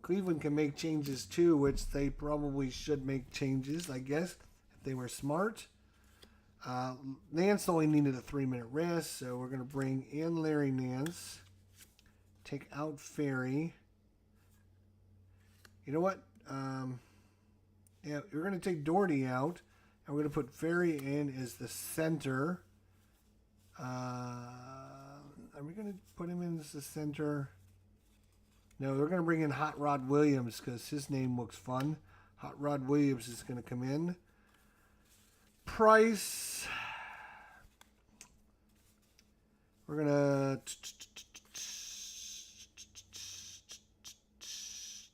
Cleveland can make changes too, which they probably should make changes, I guess, if they were smart. Nance only needed a 3-minute rest, so we're going to bring in Larry Nance. Take out Ferry. You know what? We're going to take Doherty out, and we're going to put Ferry in as the center. Are we going to put him in as the center? No, we're going to bring in Hot Rod Williams because his name looks fun. Hot Rod Williams is going to come in. Price. We're going to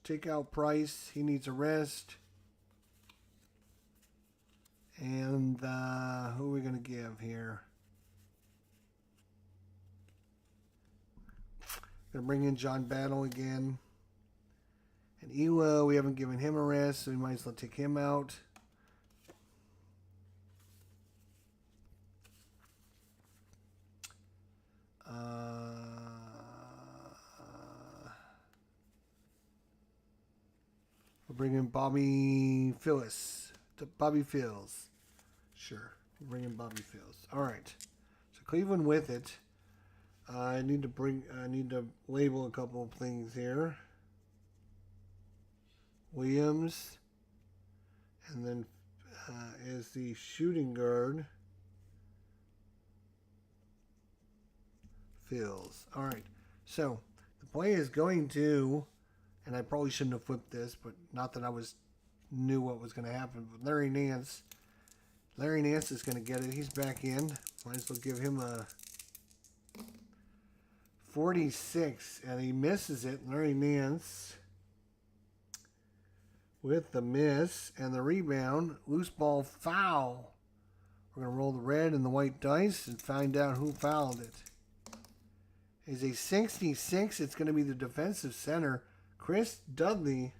take out Price. He needs a rest. And who are we going to give here? Going to bring in John Battle again. And Elo, we haven't given him a rest, so we might as well take him out. We'll bring in Bobby Phillips. Bobby Phils. Sure. We'll bring in Bobby Phils. All right. So Cleveland with it. I need to label a couple of things here. Williams. And then as the shooting guard, Phils. All right. So the play is going to, and I probably shouldn't have flipped this, but not that I knew what was going to happen. But Larry Nance is going to get it. He's back in. Might as well give him a 46, and he misses it. Larry Nance with the miss and the rebound. Loose ball foul. We're going to roll the red and the white dice and find out who fouled it. Is a 66. It's going to be the defensive center, Chris Dudley,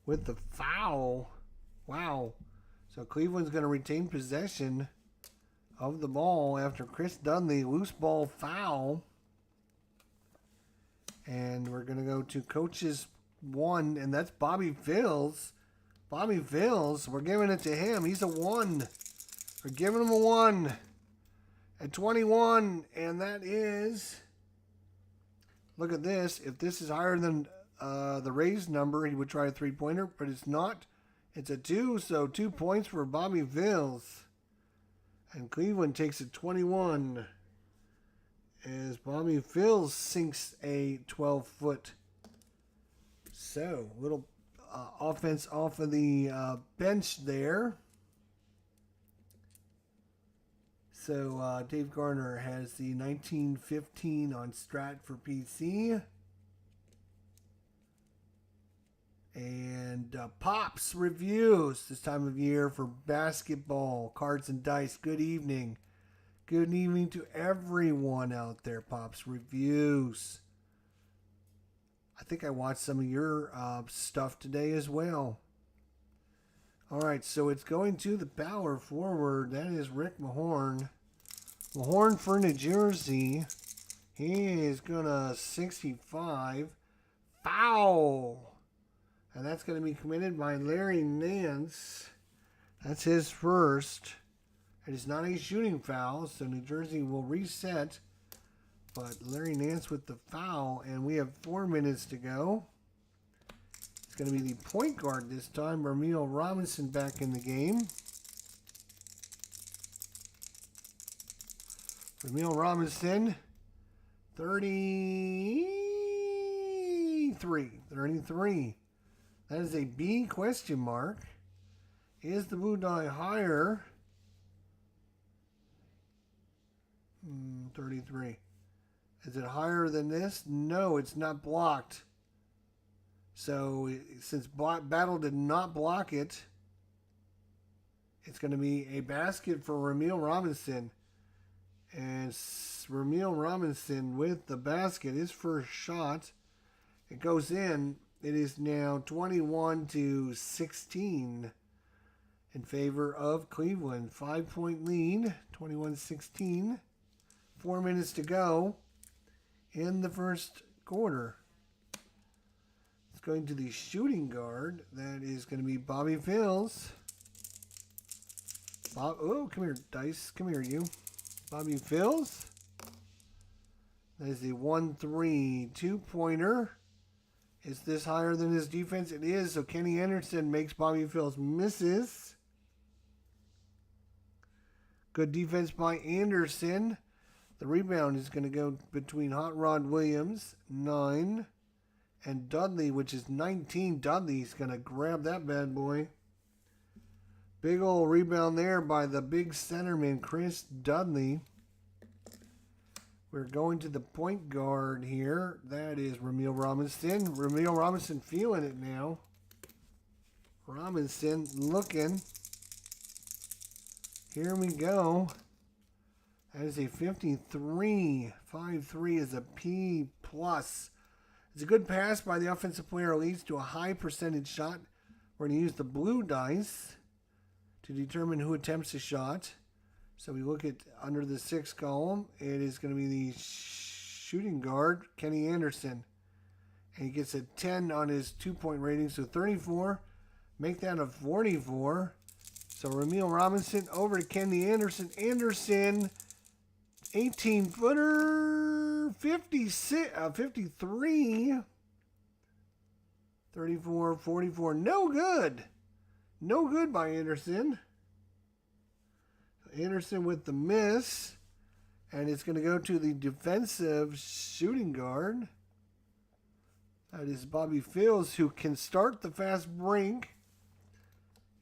with the foul. Wow. So Cleveland's going to retain possession of the ball after Chris Dudley, loose ball foul. And we're going to go to coaches 1, and that's Bobby Phils. Bobby Phils, we're giving it to him. He's a 1. We're giving him a 1 at 21, and that is, look at this. If this is higher than the raised number, he would try a 3-pointer, but it's not. It's a 2, so 2 points for Bobby Phils. And Cleveland takes a 21 as Bobby Phils sinks a 12-foot. So, little offense off of the bench there. So, Dave Garner has the 1915 on Strat for PC. And Pops reviews this time of year for basketball, cards and dice. Good evening. Good evening to everyone out there. Pops reviews. I think I watched some of your stuff today as well. All right, so it's going to the power forward. That is Rick Mahorn. Mahorn for New Jersey. He is going to 65. Foul. And that's going to be committed by Larry Nance. That's his first. It is not a shooting foul, so New Jersey will reset. But Larry Nance with the foul, and we have 4 minutes to go. It's going to be the point guard this time, Ramil Robinson back in the game. Ramil Robinson, 33. That is a B question mark. Is the blue die higher? 33. Is it higher than this? No, it's not blocked. So since Battle did not block it, it's going to be a basket for Ramil Robinson. And Ramil Robinson with the basket, his first shot. It goes in. It is now 21-16 in favor of Cleveland. 5-point lead, 21-16. 4 minutes to go in the first quarter. It's going to the shooting guard. That is going to be Bobby Phils. Oh, come here, Dice. Come here, you. Bobby Phils. That is the 1-3 2-pointer. Is this higher than his defense? It is. So Kenny Anderson makes Bobby Phils misses. Good defense by Anderson. The rebound is going to go between Hot Rod Williams, 9, and Dudley, which is 19. Dudley's going to grab that bad boy. Big old rebound there by the big centerman, Chris Dudley. We're going to the point guard here. That is Ramil Robinson. Ramil Robinson feeling it now. Robinson looking. Here we go. That is a 53. 5-3 is a P+. It's a good pass by the offensive player. Leads to a high percentage shot. We're going to use the blue dice to determine who attempts a shot. So we look at under the 6th column. It is going to be the shooting guard, Kenny Anderson. And he gets a 10 on his 2-point rating. So 34. Make that a 44. So Ramil Robinson over to Kenny Anderson. Anderson, 18-footer, 53. 34, 44. No good. No good by Anderson. Anderson with the miss. And it's going to go to the defensive shooting guard. That is Bobby Fields, who can start the fast break.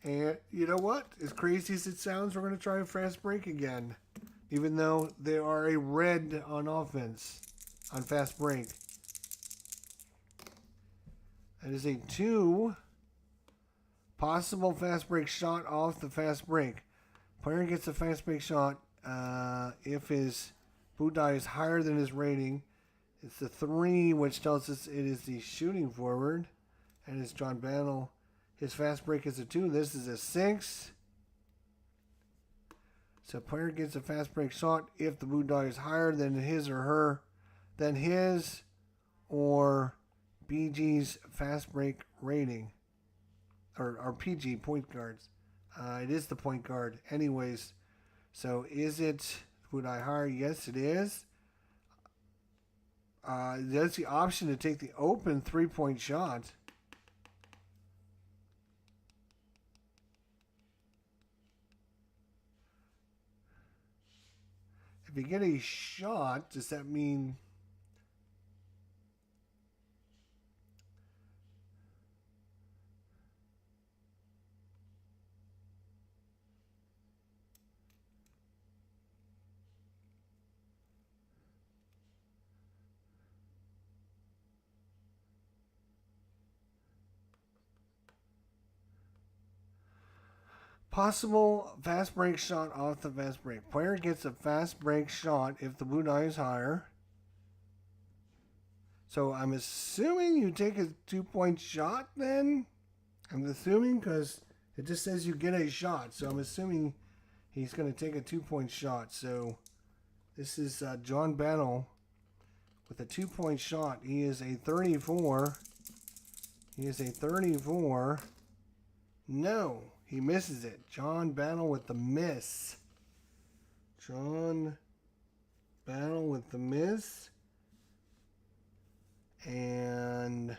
And you know what? As crazy as it sounds, we're going to try a fast break again. Even though they are a red on offense. On fast break. That is a 2. Possible fast break shot off the fast break. Player gets a fast break shot if his boot die is higher than his rating. It's the 3, which tells us it is the shooting forward. And it's John Battle. His fast break is a 2. This is a 6. So player gets a fast break shot if the boot die is higher than his or her, than his or BG's fast break rating. Or PG, point guards. It is the point guard. Anyways, so is it boot die higher? Yes, it is. There's the option to take the open 3-point shot. If you get a shot, does that mean possible fast break shot off the fast break? Player gets a fast break shot if the boot die is higher. So I'm assuming you take a 2-point shot then? I'm assuming because it just says you get a shot. So I'm assuming he's going to take a 2-point shot. So this is John Battle with a 2-point shot. He is a 34. He is a 34. No. He misses it. John Battle with the miss. John Battle with the miss. And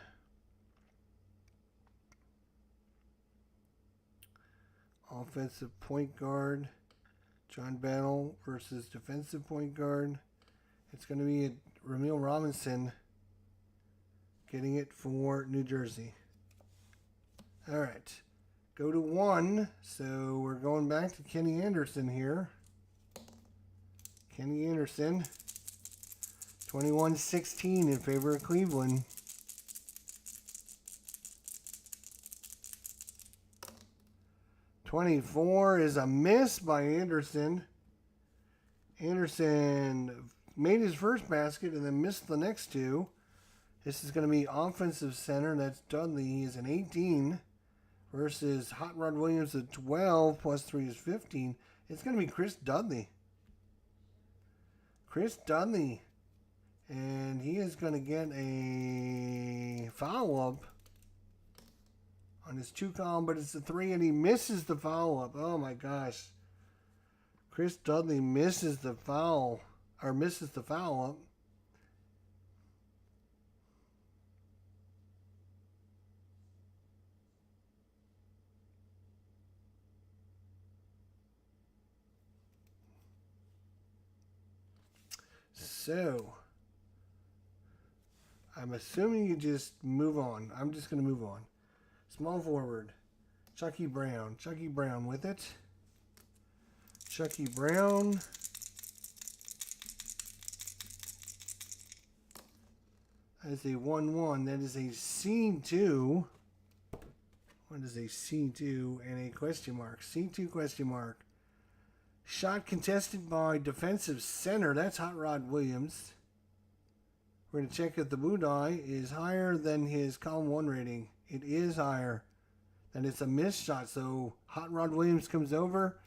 offensive point guard. John Battle versus defensive point guard. It's going to be Ramil Robinson getting it for New Jersey. All right. Go to 1. So we're going back to Kenny Anderson here. Kenny Anderson. 21-16 in favor of Cleveland. .24 is a miss by Anderson. Anderson made his first basket and then missed the next 2. This is going to be offensive center. That's Dudley. He is an 18. Versus Hot Rod Williams at 12, plus 3 is 15. It's going to be Chris Dudley. Chris Dudley. And he is going to get a foul-up on his 2 column, but it's a 3, and he misses the foul-up. Oh, my gosh. Chris Dudley misses the foul, or misses the foul-up. So, I'm assuming you just move on. I'm just going to move on. Small forward, Chucky Brown. Chucky Brown with it. Chucky Brown. That is a 1-1. That is a C2. What is a C2 and a question mark? C2 question mark. Shot contested by defensive center. That's Hot Rod Williams. We're going to check if the blue die is higher than his column 1 rating. It is higher. Then it's a missed shot. So Hot Rod Williams comes over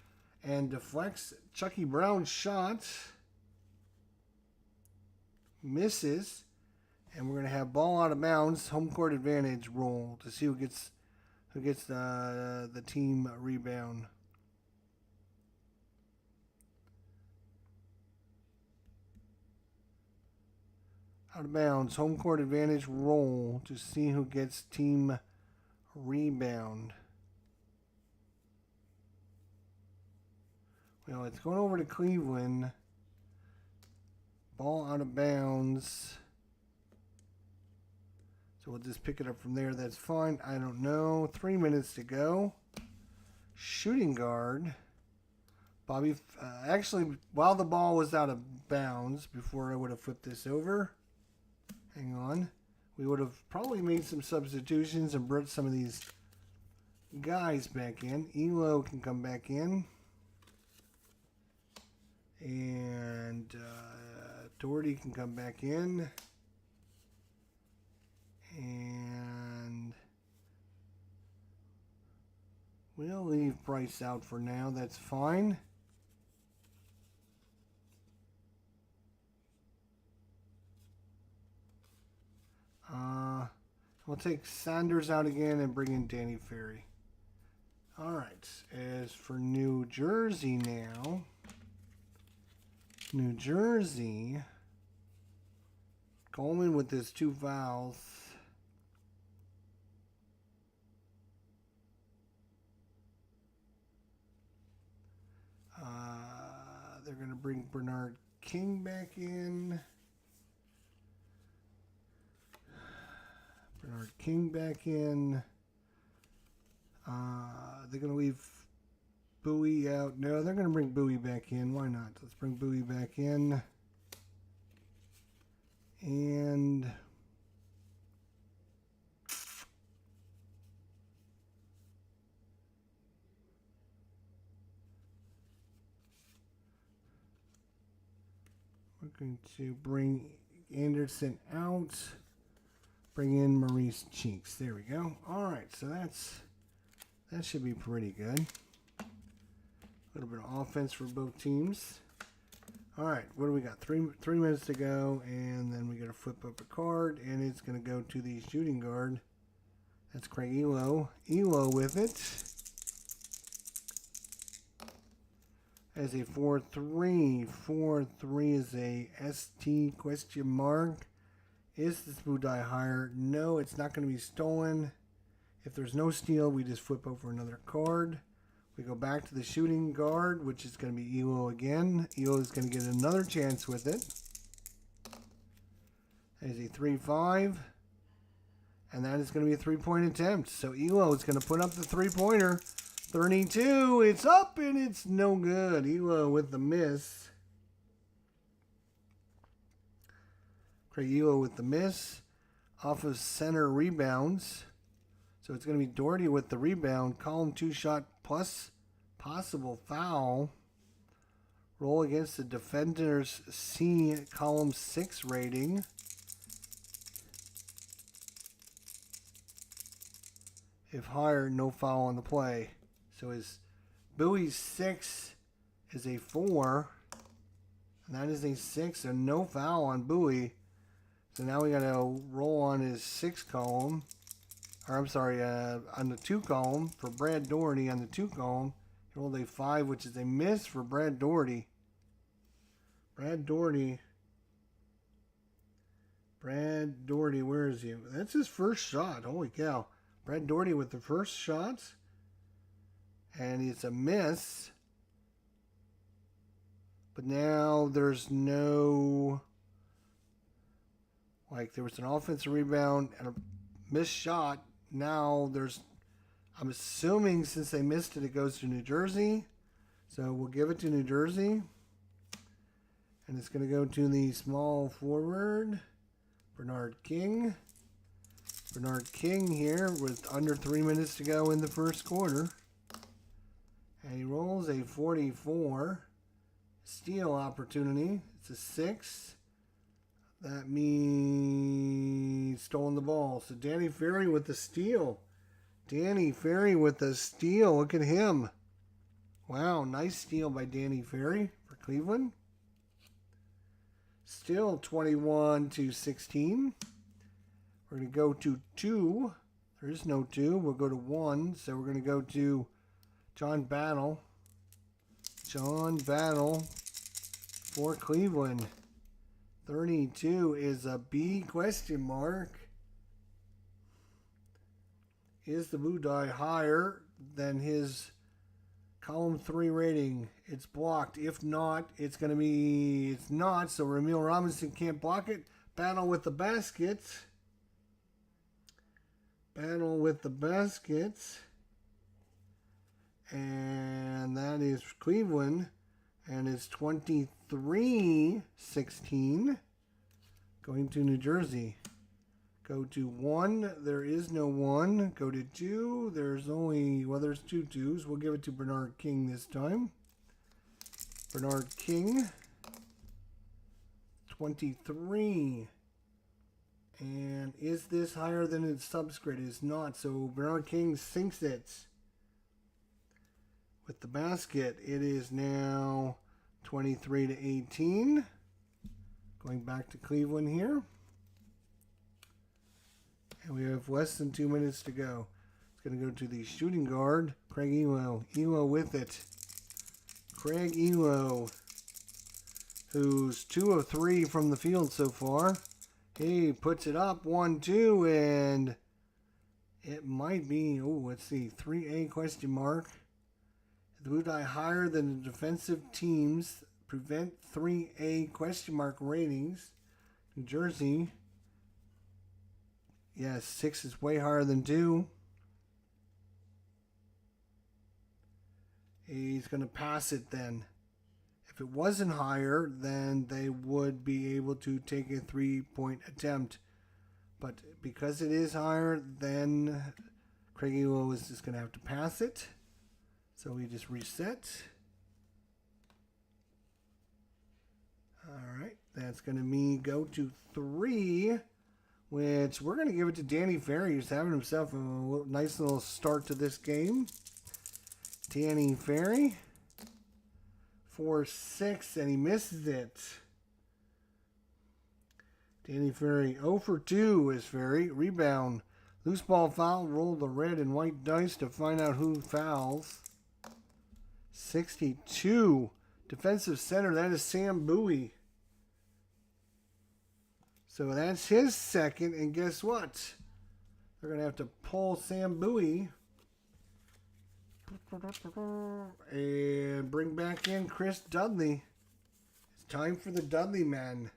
and deflects Chucky Brown's shot. Misses. And we're going to have ball out of bounds. Home court advantage roll to see who gets the team rebound. Out of bounds, home court advantage roll to see who gets team rebound. Well, it's going over to Cleveland. Ball out of bounds. So we'll just pick it up from there. That's fine. I don't know. 3 minutes to go. Shooting guard. Bobby, actually, while the ball was out of bounds, before I would have flipped this over, hang on, we would have probably made some substitutions and brought some of these guys back in. Elo can come back in. And Doherty can come back in. And we'll leave Bryce out for now. That's fine. We'll take Sanders out again and bring in Danny Ferry. All right. As for New Jersey now, New Jersey, Coleman with his 2 fouls. They're going to bring Bernard King back in. Bernard King back in. They're going to leave Bowie out. No, they're going to bring Bowie back in. Why not? Let's bring Bowie back in. And we're going to bring Anderson out. Bring in Maurice Cheeks. There we go. All right, so that should be pretty good. A little bit of offense for both teams. All right, what do we got? Three minutes to go, and then we got to flip up a card, and it's going to go to the shooting guard. That's Craig Elo. Elo with it. As a 4-3. 4-3 is a ST question mark. Is this blue die higher? No, it's not going to be stolen. If there's no steal, we just flip over another card. We go back to the shooting guard, which is going to be Elo again. Elo is going to get another chance with it. There's a 3-5. And that is going to be a 3-point attempt. So Elo is going to put up the 3-pointer. 32. It's up and it's no good. Elo with the miss. Craig Elo with the miss. Off of center rebounds. So it's going to be Doherty with the rebound. Column 2 shot plus possible foul. Roll against the defender's C column 6 rating. If higher, no foul on the play. So his Bowie's 6 is a 4. And that is a 6. And no foul on Bowie. So now we got to roll on his 6 column. Or I'm sorry, on the 2 column for Brad Doherty on the 2 column. He rolled a 5, which is a miss for Brad Doherty. Brad Doherty, where is he? That's his first shot. Holy cow. Brad Doherty with the first shot. And it's a miss. But now there's no... Like there was an offensive rebound and a missed shot. Now there's... I'm assuming since they missed it, it goes to New Jersey. So we'll give it to New Jersey. And it's going to go to the small forward, Bernard King. Bernard King here with under 3 minutes to go in the first quarter. And he rolls a 44. Steal opportunity. It's a 6. That means stolen the ball. So Danny Ferry with the steal. Danny Ferry with the steal. Look at him. Wow, nice steal by Danny Ferry for Cleveland. Still 21-16. We're going to go to 2. There is no 2. We'll go to 1. So we're going to go to John Battle. John Battle for Cleveland. 32 is a B question mark. Is the blue die higher than his column 3 rating? It's blocked. If not, it's going to be... It's not, so Ramil Robinson can't block it. Battle with the baskets. Battle with the baskets. And that is Cleveland. And it's 23-16. Going to New Jersey. Go to 1. There is no 1. Go to 2. There's only... Well, there's 2 2s. We'll give it to Bernard King this time. Bernard King. 23. And is this higher than its subscript? It is not. So Bernard King sinks it. With the basket, it is now 23-18. Going back to Cleveland here. And we have less than 2 minutes to go. It's going to go to the shooting guard, Craig Elo. Elo with it. Craig Elo, who's 2 of 3 from the field so far. He puts it up, 1-2, and it might be, let's see, 3A question mark. The blue die higher than the defensive teams prevent 3A question mark ratings. New Jersey. Yes, 6 is way higher than 2. He's going to pass it then. If it wasn't higher, then they would be able to take a 3-point attempt. But because it is higher, then Craig Elo is just going to have to pass it. So we just reset. All right, that's going to mean go to 3, which we're going to give it to Danny Ferry, who's having himself a nice little start to this game. Danny Ferry. 4-6, and he misses it. Danny Ferry 0 for 2 is Ferry. Rebound. Loose ball foul. Roll the red and white dice to find out who fouls. 62. Defensive center. That is Sam Bowie. So that's his second. And guess what? They're going to have to pull Sam Bowie. And bring back in Chris Dudley. It's time for the Dudley man.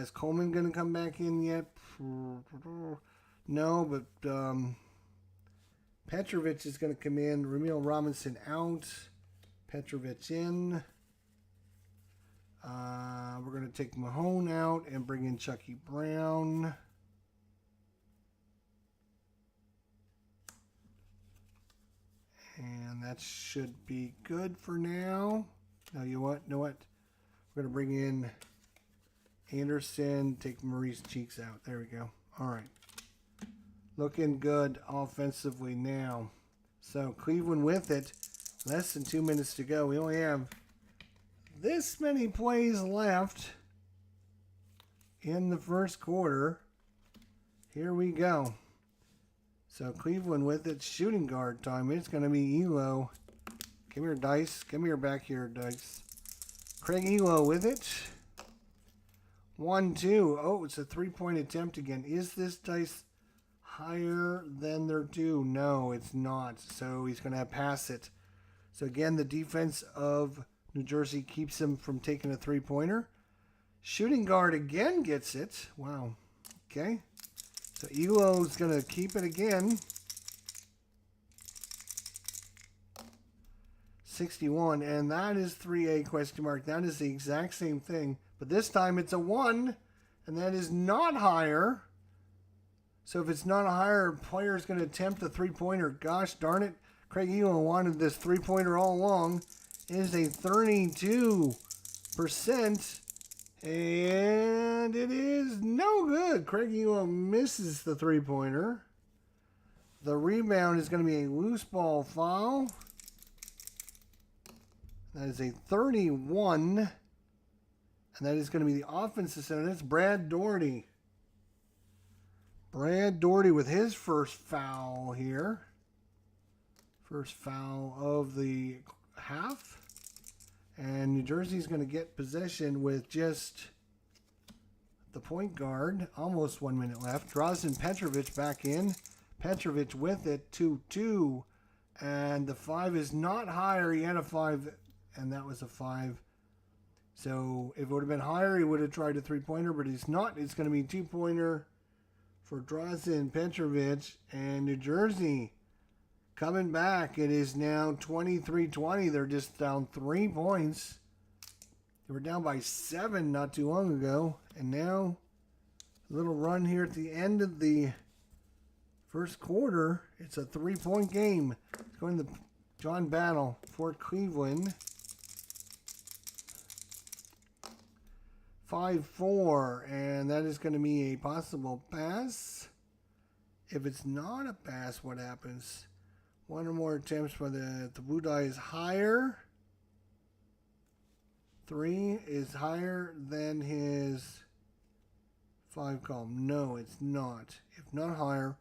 Is Coleman going to come back in yet? No, but Petrovic is going to come in. Ramil Robinson out. Petrovic in. We're going to take Mahone out and bring in Chucky Brown. And that should be good for now. Now, you know what? We're going to bring in Anderson, take Maurice Cheeks out. There we go. All right. Looking good offensively now. So, Cleveland with it. Less than 2 minutes to go. We only have this many plays left in the first quarter. Here we go. So Cleveland with it, shooting guard time. It's going to be Elo. Come here, Dice. Come here, back here, Dice. Craig Elo with it. 1-2. Oh, it's a 3-point attempt again. Is this Dice higher than their 2? No, it's not. So he's going to pass it. So again, the defense of New Jersey keeps him from taking a 3-pointer. Shooting guard again gets it. Wow. Okay. So Elo's going to keep it again. 61, and that is 3A question mark. That is the exact same thing, but this time it's a 1, And that is not higher. So if it's not a higher, player is going to attempt a three-pointer. Gosh darn it. Craig Elo wanted this three-pointer all along. It is a 32%. And it is no good. Craig Elo misses the three-pointer. The rebound is going to be a loose ball foul. That is a 31. And that is going to be the offensive center. That's Brad Doherty. Brad Doherty with his first foul here. First foul of the half. And New Jersey's going to get possession with just the point guard. Almost 1 minute left. Drazen Petrovic back in. Petrovic with it, 2-2. And the 5 is not higher. He had a 5, and that was a 5. So if it would have been higher, he would have tried a three-pointer, but he's not. It's going to be two-pointer for Drazen Petrovic. And New Jersey coming back. It is now 23-20. They're just down 3 points. They were down by 7 not too long ago. And now a little run here at the end of the first quarter. It's a 3-point game. It's going to John Battle for Cleveland. 5-4, and that is going to be a possible pass. If it's not a pass, what happens? One or more attempts by the Budai is higher. 3 is higher than his 5 column. No, it's not. If not higher,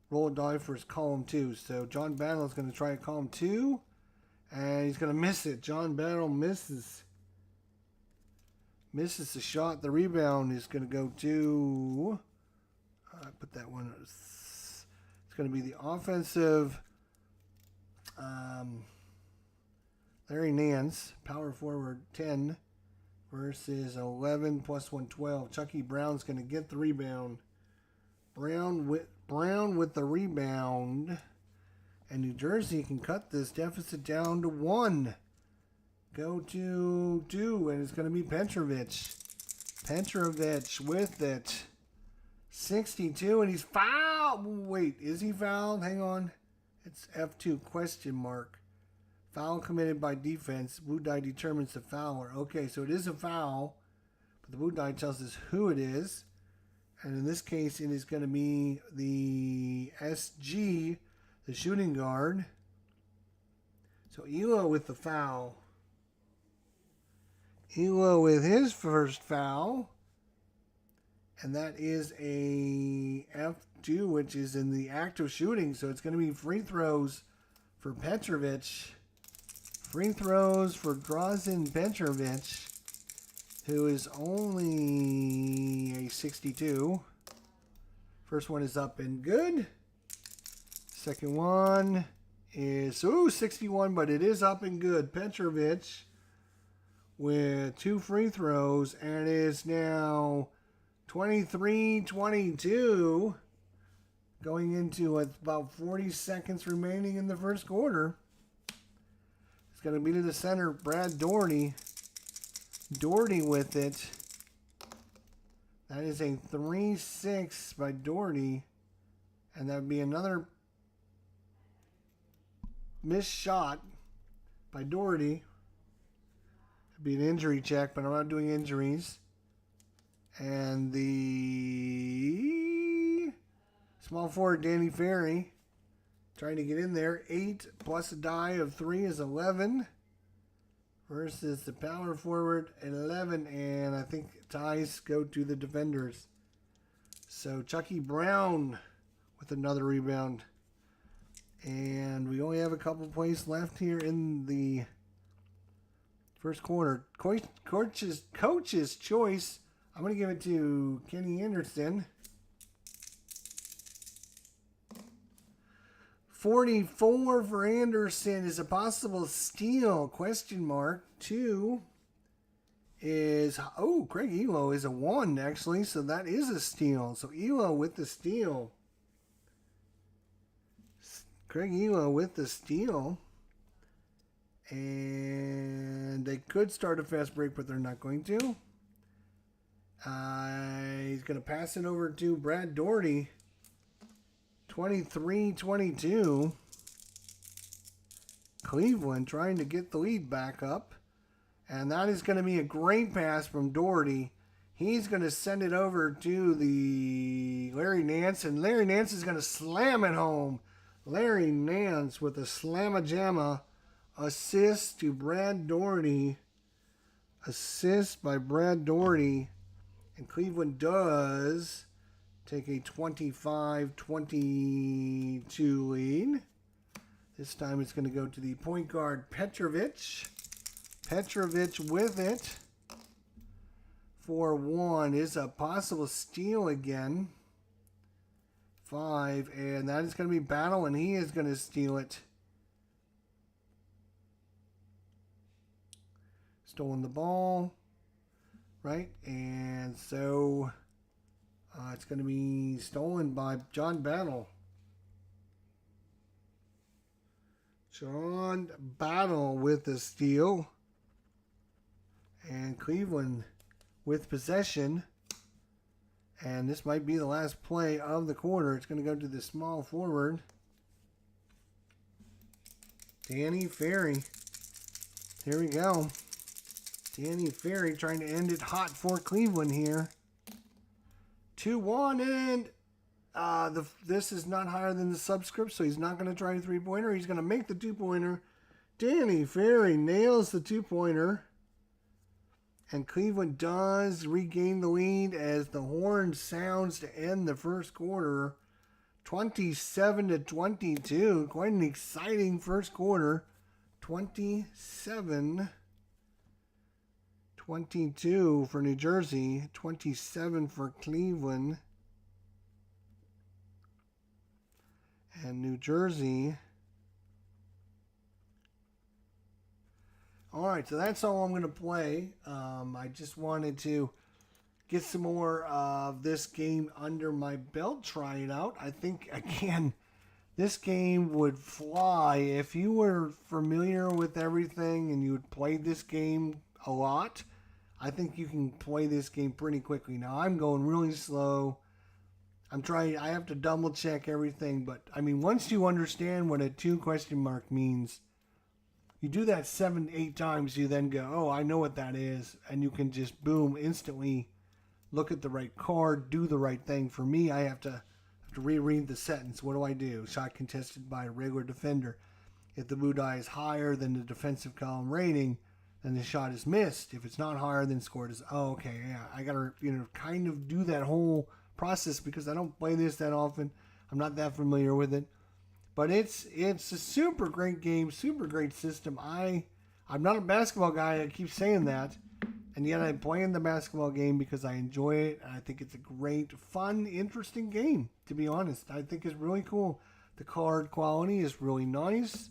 roll a die for his column 2. So John Battle is going to try column 2, and he's going to miss it. John Battle misses. Misses the shot. The rebound is going to go to... I put that one... It's going to be the offensive... Larry Nance, power forward, 10 versus 11 plus 1, 12. Chucky Brown's going to get the rebound. Brown with the rebound. And New Jersey can cut this deficit down to 1. Go to 2, and it's going to be Petrovic. Petrovic with it. 62, and he's fouled. Wait, is he fouled? Hang on. It's F2 question mark. Foul committed by defense. Budai determines the fouler. Okay, so it is a foul, but the Budai tells us who it is. And in this case, it is going to be the SG, the shooting guard. So Elo with the foul. Elo with his first foul. And that is a F2, which is in the act of shooting. So it's going to be free throws for Petrovic. Free throws for Drazen Petrovic, who is only a 62. First one is up and good. Second one is 61, but it is up and good. Petrovic with 2 free throws, and it is now 23-22, going into about 40 seconds remaining in the first quarter. It's going to be to the center, Brad Doherty. Doherty with it. That is a 3-6 by Doherty, and that would be another missed shot by Doherty. It'd be an injury check, but I'm not doing injuries. And the small forward, Danny Ferry, trying to get in there. 8 plus a die of 3 is 11. Versus the power forward, 11. And I think ties go to the defenders. So Chucky Brown with another rebound. And we only have a couple plays left here in the first quarter. Coach's choice. I'm going to give it to Kenny Anderson. 44 for Anderson is a possible steal, question mark. 2 is, Craig Elo is a 1 actually, so that is a steal. So Elo with the steal. Craig Elo with the steal. And they could start a fast break, but they're not going to. going to pass it over to Brad Doherty. 23-22. Cleveland trying to get the lead back up. And that is going to be a great pass from Doherty. He's going to send it over to the Larry Nance. And Larry Nance is going to slam it home. Larry Nance with a slamma-jamma assist to Brad Doherty. Assist by Brad Doherty. And Cleveland does take a 25-22 lead. This time it's going to go to the point guard Petrovic. Petrovic with it. 4-1 is a possible steal again. 5, and that is going to be Battle, and he is going to steal it. Stolen the ball, right? And so it's going to be stolen by John Battle. John Battle with the steal. And Cleveland with possession. And this might be the last play of the quarter. It's going to go to the small forward, Danny Ferry. Here we go. Danny Ferry trying to end it hot for Cleveland here. 2-1, and this is not higher than the subscript, so he's not going to try a three-pointer. He's going to make the two-pointer. Danny Ferry nails the two-pointer. And Cleveland does regain the lead as the horn sounds to end the first quarter. 27-22. Quite an exciting first quarter. 27-22 for New Jersey. 27 for Cleveland. And New Jersey. All right, so that's all I'm going to play. I just wanted to get some more of this game under my belt, try it out. I think, again, this game would fly. If you were familiar with everything and you had played this game a lot, I think you can play this game pretty quickly. Now, I'm going really slow. I have to double check everything, but, I mean, once you understand what a 2 means, you do that 7-8 times, you then go, oh, I know what that is. And you can just, boom, instantly look at the right card, do the right thing. For me, I have to reread the sentence. What do I do? Shot contested by a regular defender. If the blue die is higher than the defensive column rating, then the shot is missed. If it's not higher, then scored is, oh, okay, yeah. I got to, kind of do that whole process because I don't play this that often. I'm not that familiar with it. But it's a super great game, super great system. I'm not a basketball guy. I keep saying that. And yet I'm playing the basketball game because I enjoy it. And I think it's a great, fun, interesting game, to be honest. I think it's really cool. The card quality is really nice.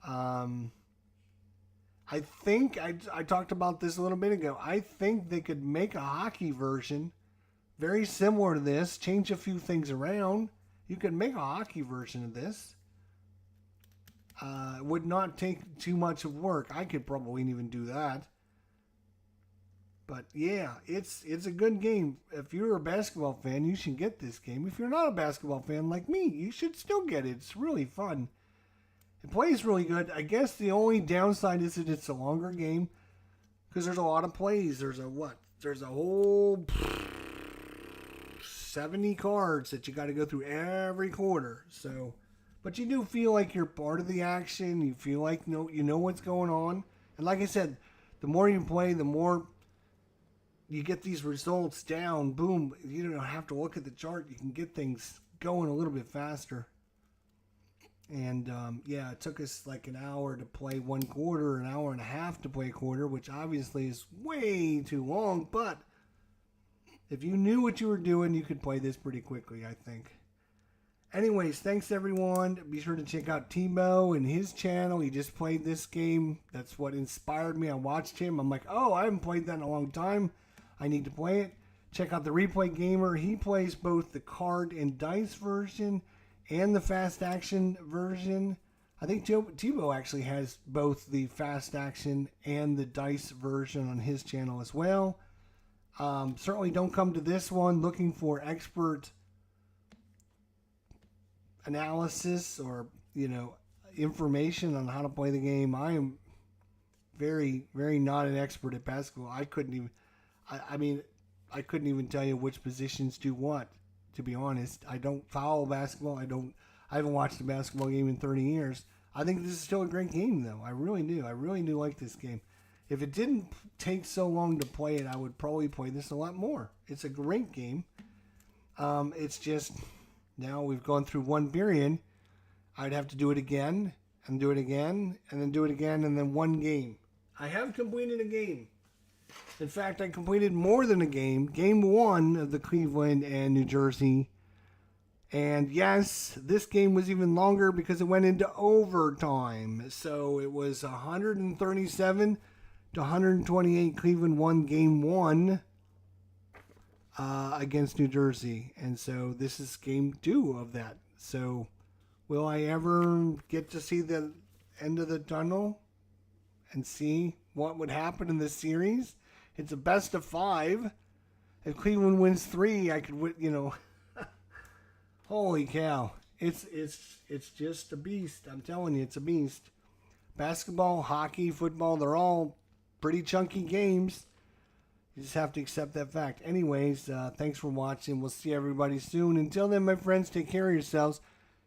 I think, I talked about this a little bit ago. I think they could make a hockey version very similar to this. Change a few things around. You could make a hockey version of this. It would not take too much of work. I could probably even do that. But yeah, it's a good game. If you're a basketball fan, you should get this game. If you're not a basketball fan like me, you should still get it. It's really fun. It plays really good. I guess the only downside is that it's a longer game because there's a lot of plays. There's a whole 70 cards that you got to go through every quarter. So, but you do feel like you're part of the action. You feel like you know what's going on. And like I said, the more you play, the more you get these results down. Boom. You don't have to look at the chart. You can get things going a little bit faster. And yeah, it took us like an hour to play one quarter, an hour and a half to play a quarter, which obviously is way too long. But if you knew what you were doing, you could play this pretty quickly, I think. Anyways, thanks everyone. Be sure to check out Tebow and his channel. He just played this game. That's what inspired me. I watched him. I'm like, oh, I haven't played that in a long time. I need to play it. Check out the Replay Gamer. He plays both the card and dice version and the fast action version. I think Tebow actually has both the fast action and the dice version on his channel as well. Certainly don't come to this one looking for expert analysis or, information on how to play the game. I am very, very not an expert at basketball. I couldn't even, I mean, I couldn't even tell you which positions do what, to be honest. I don't follow basketball. I haven't watched a basketball game in 30 years. I think this is still a great game, though. I really do. I really do like this game. If it didn't take so long to play it, I would probably play this a lot more. It's a great game. It's just, now we've gone through one period. I'd have to do it again, and do it again, and then do it again, and then one game. I have completed a game. In fact, I completed more than a game. Game 1 of the Cleveland and New Jersey. And yes, this game was even longer because it went into overtime. So it was 137 to 128. Cleveland won game 1 against New Jersey. And so this is game 2 of that. So will I ever get to see the end of the tunnel and see what would happen in this series? It's a best of 5. If Cleveland wins 3, I could win, Holy cow. It's just a beast. I'm telling you, it's a beast. Basketball, hockey, football, they're all pretty chunky games. You just have to accept that fact. Anyways, thanks for watching. We'll see everybody soon. Until then, my friends, take care of yourselves.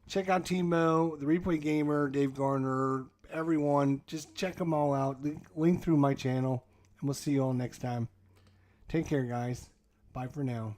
Check out Timo, the Replay Gamer, Dave Garner, everyone. Just check them all out. Link through my channel. And we'll see you all next time. Take care, guys. Bye for now.